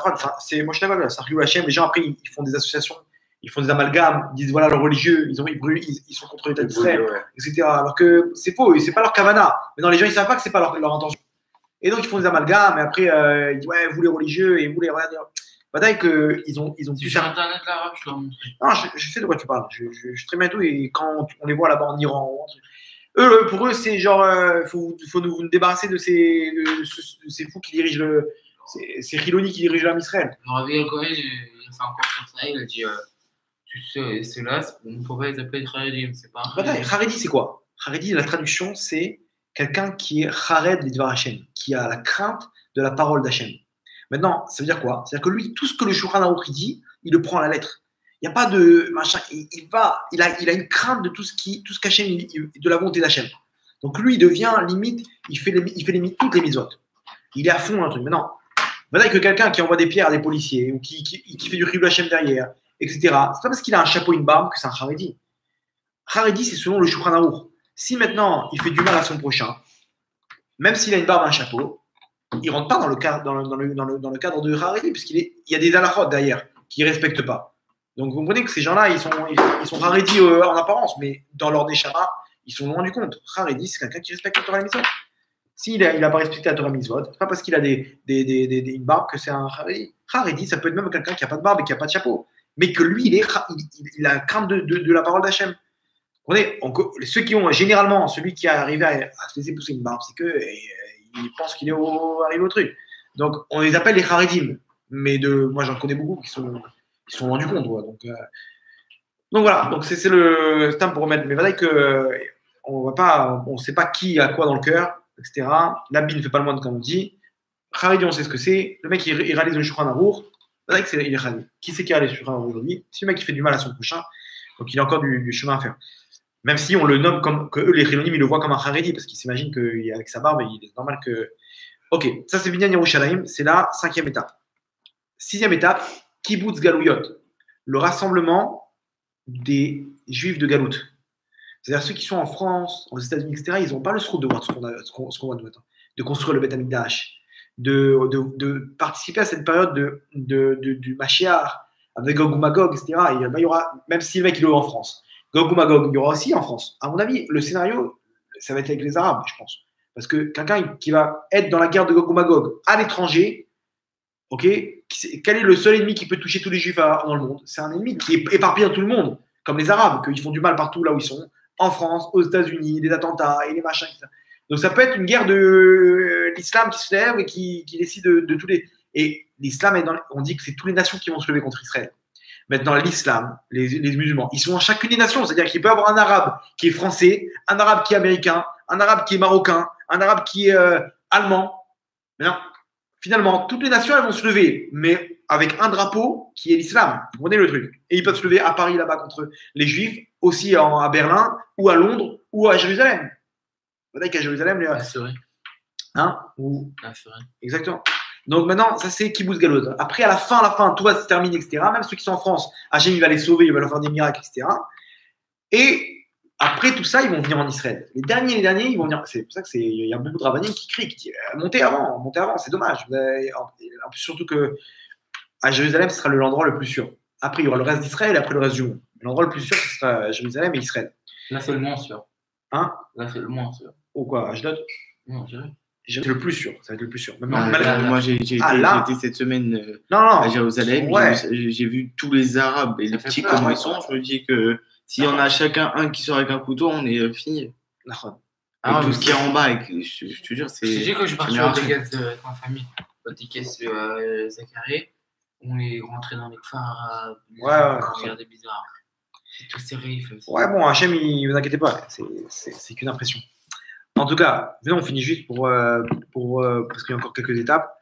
C'est moi je t'avais ça arrive Hachem. Les gens après ils font des associations, ils font des amalgames, ils disent voilà leurs religieux, ils brûlent, ils sont contre l'État d'Israël, etc. Alors que c'est faux, c'est pas leur kavana. Mais non, les gens ils savent pas que c'est pas leur intention. Et donc ils font des amalgames et après ils disent ouais vous les religieux et vous les Badaï qu'ils ont pu sur internet l'arabe, je te l'ai montré. Non, je sais de quoi tu parles. Je très bien tout et quand on les voit là-bas en Iran. Eux, pour eux, c'est genre, faut nous débarrasser de ces fous qui dirigent c'est Chiloni qui dirige l'Am Israël. Le Ravi Al-Cohen, il a fait un cours sur ça, il a dit, tu sais, ceux-là, on ne peut pas les appeler Haredim, c'est pas un Haredi. Haredi, c'est quoi? Haredi, la traduction, c'est quelqu'un qui est Hared Lidvar Hashem, qui a la crainte de la parole d'Hachem. Maintenant, ça veut dire quoi? C'est-à-dire que lui, tout ce que le Shulchan Aruch dit, il le prend à la lettre. Il n'y a pas de machin. Il a une crainte de tout ce qu'Hachem, de la volonté d'Hachem. Donc lui, il devient limite, il fait limite toutes les mitzvot. Il est à fond dans le truc. Maintenant, voilà que quelqu'un qui envoie des pierres à des policiers ou qui fait du Chilul Hachem derrière, etc. C'est pas parce qu'il a un chapeau, une barbe que c'est un Haredi. Haredi, c'est selon le Shulchan Aruch. Si maintenant il fait du mal à son prochain, même s'il a une barbe et un chapeau, il rentre pas dans le cadre de Haredi, puisqu'il y a des halachot derrière qui ne respectent pas. Donc vous comprenez que ces gens-là, ils sont Haredi en apparence, mais dans leur Neshama, ils sont loin du compte. Haredi, c'est quelqu'un qui respecte la Torah et Mitzvot. S'il n'a pas respecté la Torah et Mitzvot, c'est pas parce qu'il a une barbe que c'est un Haredi. Haredi, ça peut être même quelqu'un qui n'a pas de barbe et qui n'a pas de chapeau, mais que lui, il a crainte de la parole d'Hachem. Ceux qui ont généralement, celui qui est arrivé à se laisser pousser une barbe, c'est qu'il pense qu'il est arrivé au truc. Donc on les appelle les Haredim, mais moi j'en connais beaucoup qui sont loin du compte. Donc voilà, donc c'est le stamp pour remettre. Mais voilà on ne sait pas qui a quoi dans le cœur, etc. L'habit ne fait pas le moine comme on dit. Haredi, on sait ce que c'est. Le mec il réalise le Shulchan Aruch. Voilà que il est Haredi. Qui c'est qui réalise le Shulchan Aruch aujourd'hui? Si le mec il fait du mal à son prochain, donc il a encore du chemin à faire. Même si on le nomme comme que eux, les Chilonim, ils le voient comme un Haredi, parce qu'ils s'imaginent qu'avec sa barbe, il est normal que. Ok, ça c'est Binyan Yerushalayim, c'est la 5e étape. 6e étape, Kibbutz Galouyot, le rassemblement des Juifs de Galout. C'est-à-dire ceux qui sont en France, aux États-Unis, etc., ils n'ont pas le srout de voir ce qu'on voit nous maintenant, de construire le Beth Amikdash, de participer à cette période du Mashiach, avec Gog ou Magog, etc. Il y aura, même si le mec il est en France, Gog ou Magog, il y aura aussi en France. À mon avis, le scénario, ça va être avec les Arabes, je pense. Parce que quelqu'un qui va être dans la guerre de Gog ou Magog à l'étranger, ok, quel est le seul ennemi qui peut toucher tous les Juifs dans le monde? C'est un ennemi qui est éparpillé dans tout le monde, comme les Arabes, qu'ils font du mal partout là où ils sont, en France, aux États-Unis, des attentats et les machins. Etc. Donc ça peut être une guerre de l'islam qui se lève et qui décide de tous les. Et l'islam, on dit que c'est toutes les nations qui vont se lever contre Israël. Maintenant, l'islam, les musulmans, ils sont en chacune des nations. C'est-à-dire qu'il peut y avoir un arabe qui est français, un arabe qui est américain, un arabe qui est marocain, un arabe qui est allemand. Mais non, finalement, toutes les nations, elles vont se lever, mais avec un drapeau qui est l'islam. Vous comprenez le truc? Et ils peuvent se lever à Paris, là-bas, contre les Juifs, aussi à Berlin, ou à Londres, ou à Jérusalem. Vous savez qu'à Jérusalem, C'est vrai. hein, ou... C'est vrai. Exactement. Donc maintenant, ça c'est Kibbutz Galot. Après, à la fin, tout va se terminer, etc. Même ceux qui sont en France, Hachem, il va les sauver, il va leur faire des miracles, etc. Et après tout ça, ils vont venir en Israël. Les derniers, ils vont venir. C'est pour ça qu'il y a beaucoup de rabbiniques qui crient, qui disent montez avant, c'est dommage. Surtout que à Jérusalem, ce sera l'endroit le plus sûr. Après, il y aura le reste d'Israël, après le reste du monde. L'endroit le plus sûr, ce sera Jérusalem et Israël. Là, c'est le moins sûr. Hein? Là, c'est le moins sûr. Ou quoi, Ashdod? Non, je dirais. C'est le plus sûr, ça va être le plus sûr. Même Moi, j'ai été cette semaine non, à Jérusalem. ouais. J'ai vu tous les Arabes et les petits comment ils sont. Je me dis que s'il y en a chacun un qui sort avec un couteau, on est fini. Ah, tout ce qui est en bas, je te jure, c'est. Je dis que je suis parti au Vegas en famille, au Tikes Zacharie. On est rentré dans les phares, on regardait bizarre. Tous ces riffs. Ouais, bon, Hachem, vous inquiétez pas, c'est qu'une impression. En tout cas, on finit juste parce qu'il y a encore quelques étapes.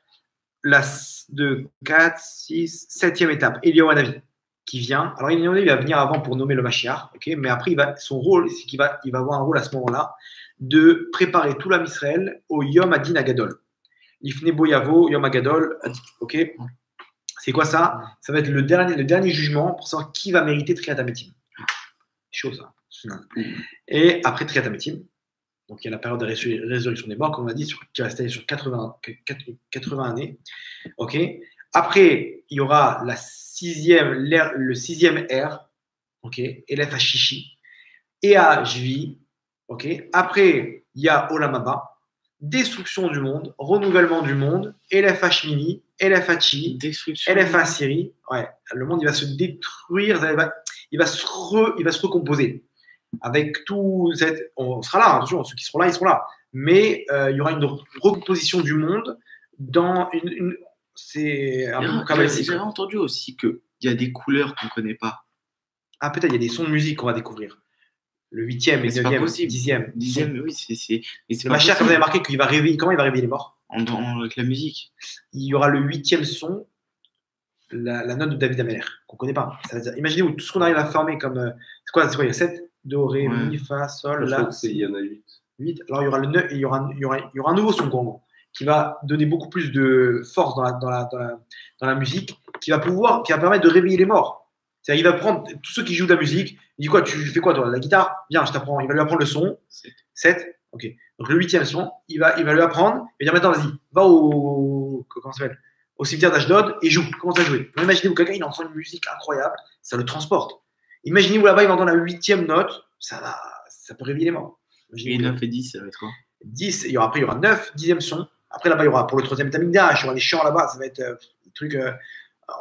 La 2, 4, 6, 7e étape, Eliyahu Hanavi qui vient. Alors, Eliyahu Hanavi va venir avant pour nommer le Mashiach, okay, mais après, son rôle, c'est qu'il va avoir un rôle à ce moment-là de préparer tout l'âme Israël au Yom Adin Agadol. L'Ifne Boyavo, Yom Agadol, ok. C'est quoi ça? Ça va être le dernier jugement pour savoir qui va mériter Triat Hametim. Chaud ça. Et après Triat Hametim, donc il y a la période de résurrection des morts, comme on a dit, qui va rester sur 80 années. Ok. Après, il y aura le 6e ère, ok, Elef Hashishi, et à Jvi, ok. Après, il y a Olam Haba, destruction du monde, renouvellement du monde, Elef Hashmini, Elef Hachi, Elef Assyrie. Ouais, le monde il va se détruire, il va se recomposer. Avec tout on sera là, attention, ceux qui seront là, ils seront là. Mais il y aura une recomposition du monde dans c'est un peu cabalistique. J'avais entendu aussi qu'il y a des couleurs qu'on ne connaît pas. Ah, peut-être il y a des sons de musique qu'on va découvrir. Le 8e, le 9e, 10e. 10e, oui, c'est. Le Mashiach, vous avez marqué qu'il va réveiller. Comment il va réveiller les morts? Avec la musique. Il y aura le 8e son, la note de David Ameller, qu'on ne connaît pas. Imaginez-vous tout ce qu'on arrive à former comme. C'est quoi? Il y a 7, Do, Ré, Mi, Fa, Sol, La. Il y en a 8. 8. Alors il y aura le 9, il y aura un nouveau son qui va donner beaucoup plus de force dans la musique, qui va permettre de réveiller les morts. C'est-à-dire, il va prendre tous ceux qui jouent de la musique, il dit quoi, tu fais quoi toi? La guitare? Viens, je t'apprends. Il va lui apprendre le son. 7. Ok. Donc le 8e son, il va lui apprendre, il va dire maintenant, vas-y, va au cimetière d'Ashdod et joue. Commence à jouer. Imaginez-vous, quelqu'un, il entend une musique incroyable, ça le transporte. Imaginez-vous là-bas, il entend la 8e note, ça peut réveiller les morts. Et 9 et 10, ça va être quoi? 10, après il y aura 9, 10e son. Après là-bas, il y aura pour le 3e Tamigdash, il y aura des chants là-bas, ça va être des trucs.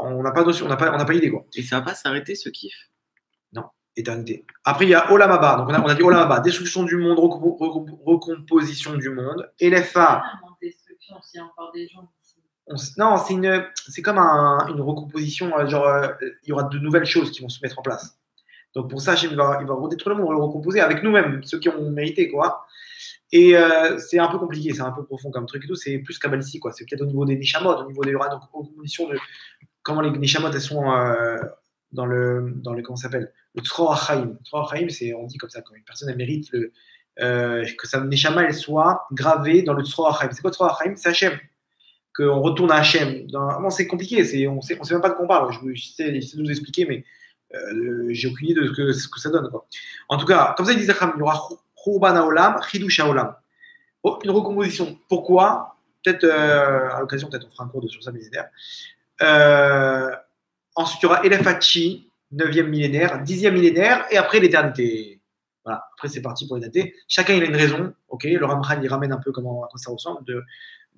On n'a pas notion, on n'a pas idée quoi. Et ça va pas s'arrêter ce kiff? Non, éternité. Après il y a Olam Haba, donc on a dit Olam Haba, destruction du monde, recomposition du monde. LFA. Destruction, s'il y a encore des gens ici. Non, c'est comme une recomposition, il y aura de nouvelles choses qui vont se mettre en place. Donc pour ça, il va redétruire le monde, le recomposer avec nous-mêmes, ceux qui ont mérité quoi. Et c'est un peu compliqué, c'est un peu profond comme truc et tout, c'est plus kabbalistique quoi. C'est peut-être au niveau des Nishamot, au niveau des recompositions de comment les Nishamot elles sont dans le comment ça s'appelle, le Tzroa Chaim. Le Tzroa Chaim, c'est on dit comme ça quand une personne elle mérite que sa Neshama elle soit gravée dans le Tzroa Chaim. C'est quoi Tzroa Chaim? C'est Hachem. Qu'on retourne à Hachem. Bon, c'est compliqué, on sait même pas de quoi on parle. J'essaie de vous expliquer, mais j'ai aucune idée de ce que ça donne quoi. En tout cas, comme ça il dit Zachram, il y aura Khurban Haolam, Chidush Haolam. Une recomposition. Pourquoi? Peut-être à l'occasion, peut-être on fera un cours sur ça militaire. Ensuite, il y aura Elef Hachi, 9e millénaire, 10e millénaire, et après l'éternité. Voilà, après c'est parti pour l'éternité. Chacun il a une raison, ok. Le Ramchal il ramène un peu comment à quoi ça ressemble de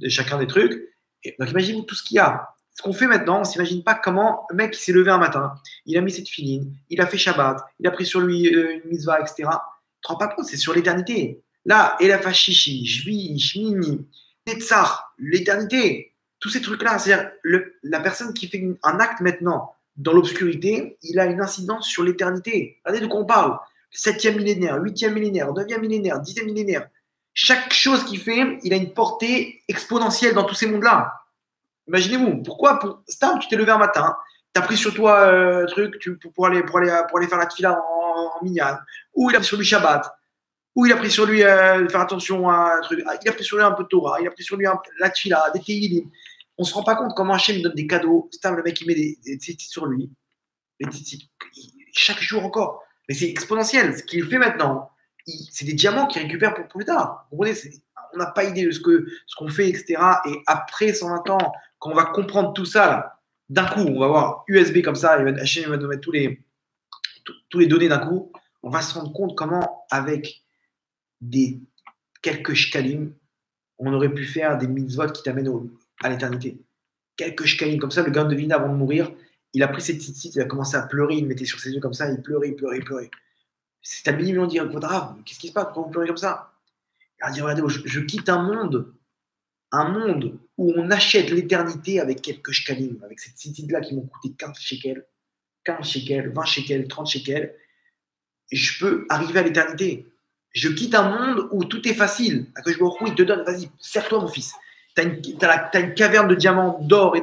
chacun des trucs. Et donc imaginez tout ce qu'il y a. Ce qu'on fait maintenant, on ne s'imagine pas comment le mec il s'est levé un matin, il a mis cette filine, il a fait Shabbat, il a pris sur lui une mitzvah, etc. Tu ne te rends pas compte, c'est sur l'éternité. Là, Elaf Hashishi, Jvi, Shmini, Netzach, l'éternité. Tous ces trucs-là, c'est-à-dire la personne qui fait un acte maintenant dans l'obscurité, il a une incidence sur l'éternité. Regardez de quoi on parle. 7e millénaire, 8e millénaire, 9e millénaire, 10e millénaire. Chaque chose qu'il fait, il a une portée exponentielle dans tous ces mondes-là. Imaginez-vous, pourquoi Stam, tu t'es levé un matin, tu as pris sur toi truc pour aller faire la tefila en minyan, ou il a pris sur lui Shabbat, ou il a pris sur lui faire attention à un truc, il a pris sur lui un peu de Torah, il a pris sur lui la tefila, des Tehillim. On ne se rend pas compte comment Hachem donne des cadeaux. Stam, le mec, il met des tzitzit sur lui, des tzitzit, chaque jour encore. Mais c'est exponentiel. Ce qu'il fait maintenant, c'est des diamants qu'il récupère pour plus tard. Vous comprenez, on n'a pas idée de ce qu'on fait, etc. Et après 120 ans, quand on va comprendre tout ça, là, d'un coup, on va voir USB comme ça, Hachem va nous mettre tous les données d'un coup, on va se rendre compte comment, avec quelques shkalim, on aurait pu faire des mitzvot qui t'amènent à l'éternité. Quelques shkalim, comme ça, le gars de Vina, avant de mourir, il a pris ses petites sites, il a commencé à pleurer, il mettait sur ses yeux comme ça, il pleurait. C'est à millions de dire, qu'est-ce qui se passe? Pourquoi vous pleurez comme ça? Il a dit, regardez, je quitte un monde où on achète l'éternité avec quelques shkalim, avec ces sites-là qui m'ont coûté 15 shekels, 20 shekels, 30 shekels, et je peux arriver à l'éternité. Je quitte un monde où tout est facile. Akadosh Baruch Hu, il te donne, vas-y, serre-toi mon fils. T'as une caverne de diamants, d'or et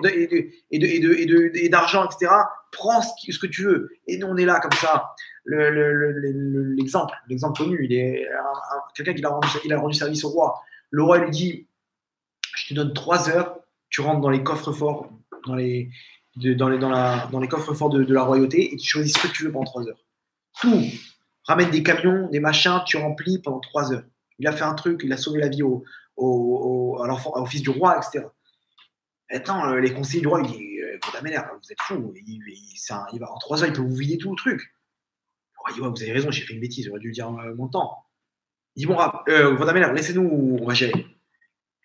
d'argent, etc. Prends ce que tu veux. Et nous, on est là comme ça. L'exemple connu, il est quelqu'un qui a rendu service au roi. Le roi lui dit, je te donne 3 heures, tu rentres dans les coffres forts, dans les coffres forts de la royauté, et tu choisis ce que tu veux pendant 3 heures. Tout. Ramène des camions, des machins, tu remplis pendant 3 heures. Il a fait un truc, il a sauvé la vie au fils du roi, etc. Maintenant, les conseillers du roi, ils disent, écoute, vous êtes fous. Il va, en 3 heures, il peut vous vider tout le truc. Il dit, ouais, vous avez raison, j'ai fait une bêtise, j'aurais dû dire mon temps. Il dit, bon, laissez-nous, on va gérer.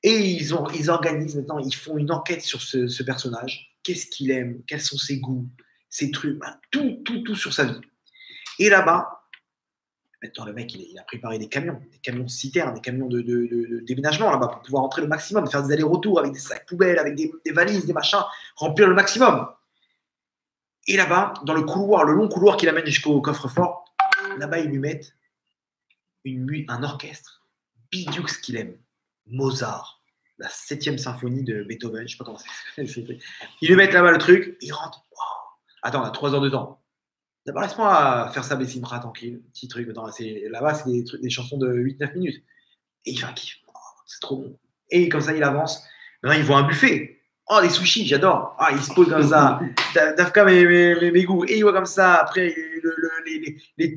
Et ils organisent maintenant, ils font une enquête sur ce personnage. Qu'est-ce qu'il aime? Quels sont ses goûts? Ses trucs? Tout sur sa vie. Et là-bas, maintenant, le mec, il a préparé des camions citernes, des camions de déménagement là-bas pour pouvoir entrer le maximum, faire des allers-retours avec des sacs poubelles, avec des valises, des machins, remplir le maximum. Et là-bas, dans le long couloir qui l'amène jusqu'au coffre-fort, là-bas, ils lui mettent un orchestre, bidiouk ce qu'il aime, Mozart, la 7e symphonie de Beethoven, je ne sais pas comment c'est. Ils lui mettent là-bas le truc, il rentre. Wow. Attends, on a 3 heures de temps. D'abord, laisse-moi faire ça, Bessimra, tranquille. Petit truc. Là-bas, c'est des chansons de 8-9 minutes. Et il fait un kiff. Oh, c'est trop bon. Et comme ça, il avance. Maintenant, il voit un buffet. Oh, les sushis, j'adore. Ah, il se pose comme ça. Dafka, mes goûts. Et il voit comme ça. Après, les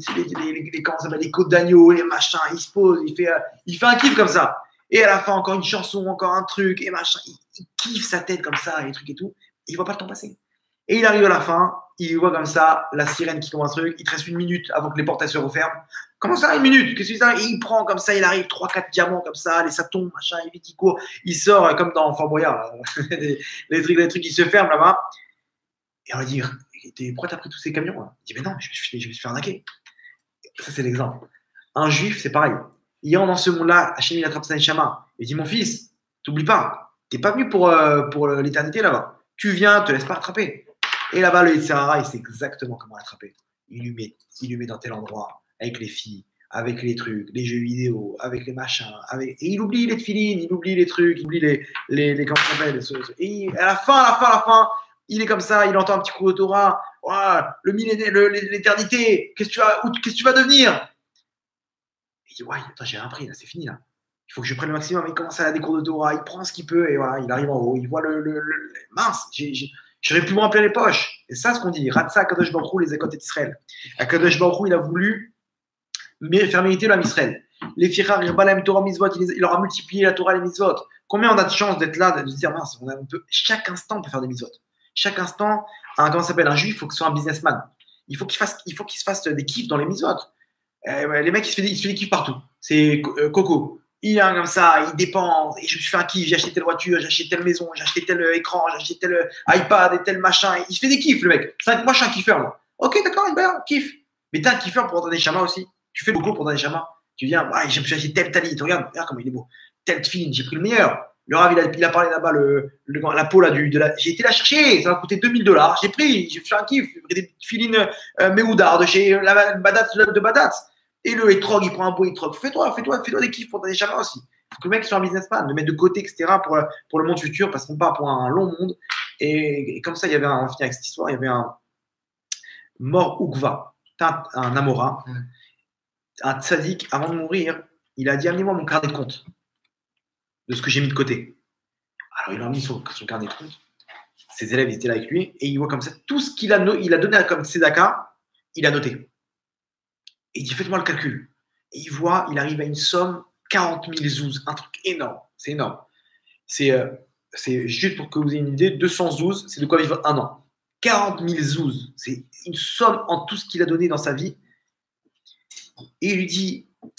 côtes d'agneau, les machins. Il se pose. Il fait un kiff comme ça. Et à la fin, encore une chanson, encore un truc. Et machin. Il kiffe sa tête comme ça. Et les trucs et tout. Et il ne voit pas le temps passer. Et il arrive à la fin, il voit comme ça la sirène qui commence un truc, il te reste 1 minute avant que les portes se referment. Comment ça, 1 minute? Qu'est-ce que c'est ça? Et il prend comme ça, il arrive 3-4 diamants comme ça, ça tombe, machin, il court, il sort comme dans Fort Boyard, les trucs qui se ferment là-bas. Et on lui dit, pourquoi t'as pris tous ces camions là? Il dit, mais non, je me suis fait arnaquer. Ça, c'est l'exemple. Un juif, c'est pareil. Il rentre dans ce monde-là, Hachem, il attrape sa neshama. Il dit, mon fils, t'oublies pas, t'es pas venu pour l'éternité là-bas. Tu viens, te laisse pas attraper. Et là-bas, le Yitzhara, il sait exactement comment l'attraper. Il lui met dans tel endroit, avec les filles, avec les trucs, les jeux vidéo, avec les machins. Et il oublie les tefilines, il oublie les trucs, il oublie les comment ça s'appelle. Et à la fin, il est comme ça, il entend un petit coup de Torah. Voilà, le millénaire, l'éternité, qu'est-ce que tu vas devenir? Il dit, ouais, attends, j'ai rien pris, là, c'est fini, là. Il faut que je prenne le maximum. Il commence à aller des cours de Torah, il prend ce qu'il peut, et voilà, il arrive en haut, il voit mince, j'aurais pu me remplir les poches. Et ça, ce qu'on dit, Ratsa Akadosh Baruch Hu, les écoutes d'Israël. Akadosh Baruch Hu, il a voulu faire mériter l'âme Israël. Les Fichar, Irbalem, Torah, Mitzvot, il leur a multiplié la Torah et les Mitzvot. Combien on a de chance d'être là, de se dire, mince, chaque instant, on peut faire des Mitzvot. Chaque instant, un juif, il faut que ce soit un businessman. il faut qu'il se fasse des kiffs dans les mitzvot. Les mecs, il se fait des kiffs partout. C'est Coco. Il est comme ça, il dépense. Et je me suis fait un kiff, j'ai acheté telle voiture, j'ai acheté telle maison, j'ai acheté tel écran, j'ai acheté tel iPad et tel machin. Il se fait des kiffs, le mec. Moi, je suis un kiffeur, moi. Ok, d'accord, ben, kiffe. Mais t'es un kiffeur pour entendre des chamas aussi. Tu fais beaucoup pour entendre des chamas. Tu viens, je me suis acheté tel talit. Regarde comment il est beau. Tel film, j'ai pris le meilleur. Le Rav, il a parlé là-bas, la peau là, j'ai été la chercher, ça m'a coûté $2000. J'ai fait un kiff, j'ai pris des filines Méhoudar de chez la Badat de Badat. Et le Etrog, il prend un beau Etrog. Fais-toi des kiffs pour des chamas aussi. Il faut que le mec soit un businessman, le mettre de côté, etc. pour le monde futur, parce qu'on part pour un long monde. Et comme ça, on finit avec cette histoire, il y avait un mort Ukva, un Amora, un tzaddik, avant de mourir, il a dit amenez-moi mon carnet de compte de ce que j'ai mis de côté. Alors, il a mis son carnet de compte. Ses élèves étaient là avec lui et il voit comme ça tout ce qu'il a donné comme tzedaka, il a noté. Et il dit faites-moi le calcul. Et il voit, il arrive à une somme 40 000 zouz, un truc énorme. C'est énorme. C'est juste pour que vous ayez une idée, 200 zouz, c'est de quoi vivre un an. 40 000 zouz, c'est une somme en tout ce qu'il a donné dans sa vie. Et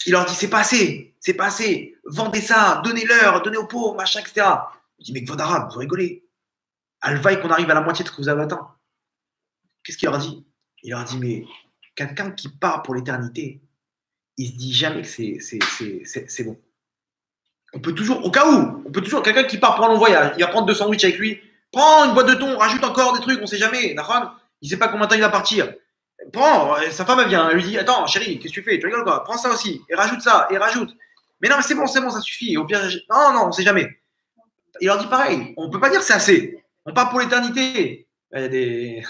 il leur dit c'est pas assez, vendez ça, donnez-leur, donnez aux pauvres, machin, etc. Il dit mais votre arabe, vous rigolez. Alvaï qu'on arrive à la moitié de ce que vous avez atteint. Qu'est-ce qu'il leur dit? Il leur dit mais quelqu'un qui part pour l'éternité, il se dit jamais que c'est bon. On peut toujours, au cas où, quelqu'un qui part pour un long voyage, il va prendre 2 sandwichs avec lui, prends une boîte de thon, rajoute encore des trucs, on sait jamais, d'accord? Il sait pas combien de temps il va partir. Prends, sa femme elle vient, elle lui dit attends chérie, qu'est-ce que tu fais? Tu rigoles quoi? Prends ça aussi, et rajoute ça, et rajoute. Mais non, mais c'est bon, ça suffit. Et au pire, non, on sait jamais. Il leur dit pareil, on peut pas dire c'est assez. On part pour l'éternité. Il y a des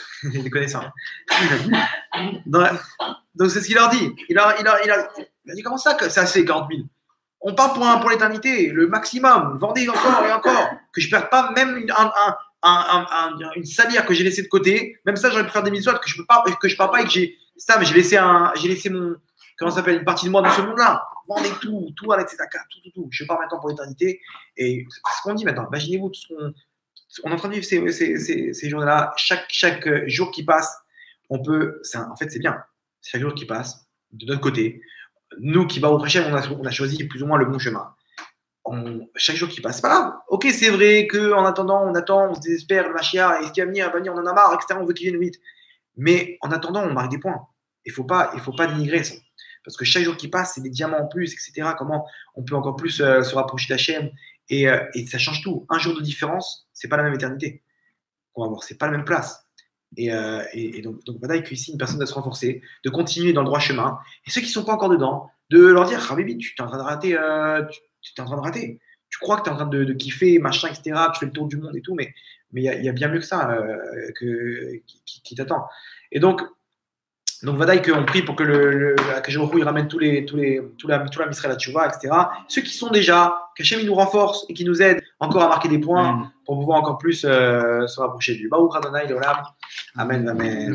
connaissances. Donc c'est ce qu'il leur dit. Il a dit comment ça que c'est assez 40 000? On part pour l'éternité, le maximum. Vendez encore et encore. Que je perde pas même une salière que j'ai laissée de côté. Même ça, j'aurais pu faire des mitzvot que je pars pas et que j'ai ça, mais j'ai laissé mon, comment ça s'appelle, une partie de moi dans ce monde-là. Vendez tout avec ces taka, tout. Je pars maintenant pour l'éternité. Et c'est ce qu'on dit maintenant. Imaginez-vous tout ce qu'on est en train de vivre ces journées-là. Chaque jour qui passe, en fait, c'est bien. Chaque jour qui passe, de notre côté, nous qui au prochain, on a choisi plus ou moins le bon chemin. Chaque jour qui passe, c'est pas grave. Ok, c'est vrai qu'en attendant, on attend, on se désespère, le Mashiach, est-ce qu'il va venir, on en a marre, etc. On veut qu'il vienne vite. Mais en attendant, on marque des points. Il faut pas dénigrer ça. Parce que chaque jour qui passe, c'est des diamants en plus, etc. Comment on peut encore plus se rapprocher d'Hachem et ça change tout. Un jour de différence, c'est pas la même éternité qu'on va avoir. C'est pas la même place. Et donc voilà, ici, une personne doit se renforcer, de continuer dans le droit chemin. Et ceux qui ne sont pas encore dedans, de leur dire Habibi, tu es en train de rater. Tu crois que tu es en train de kiffer, machin, etc. Tu fais le tour du monde et tout, mais il y a bien mieux que ça qui t'attend. Et donc Vadaï qu'on prie pour que il ramène tout la Misraël à Tchouva, etc. Ceux qui sont déjà, qu'Hachem il nous renforce et qui nous aide encore à marquer des points pour pouvoir encore plus se rapprocher du Baruch Adonai Leolam. Amen, amen.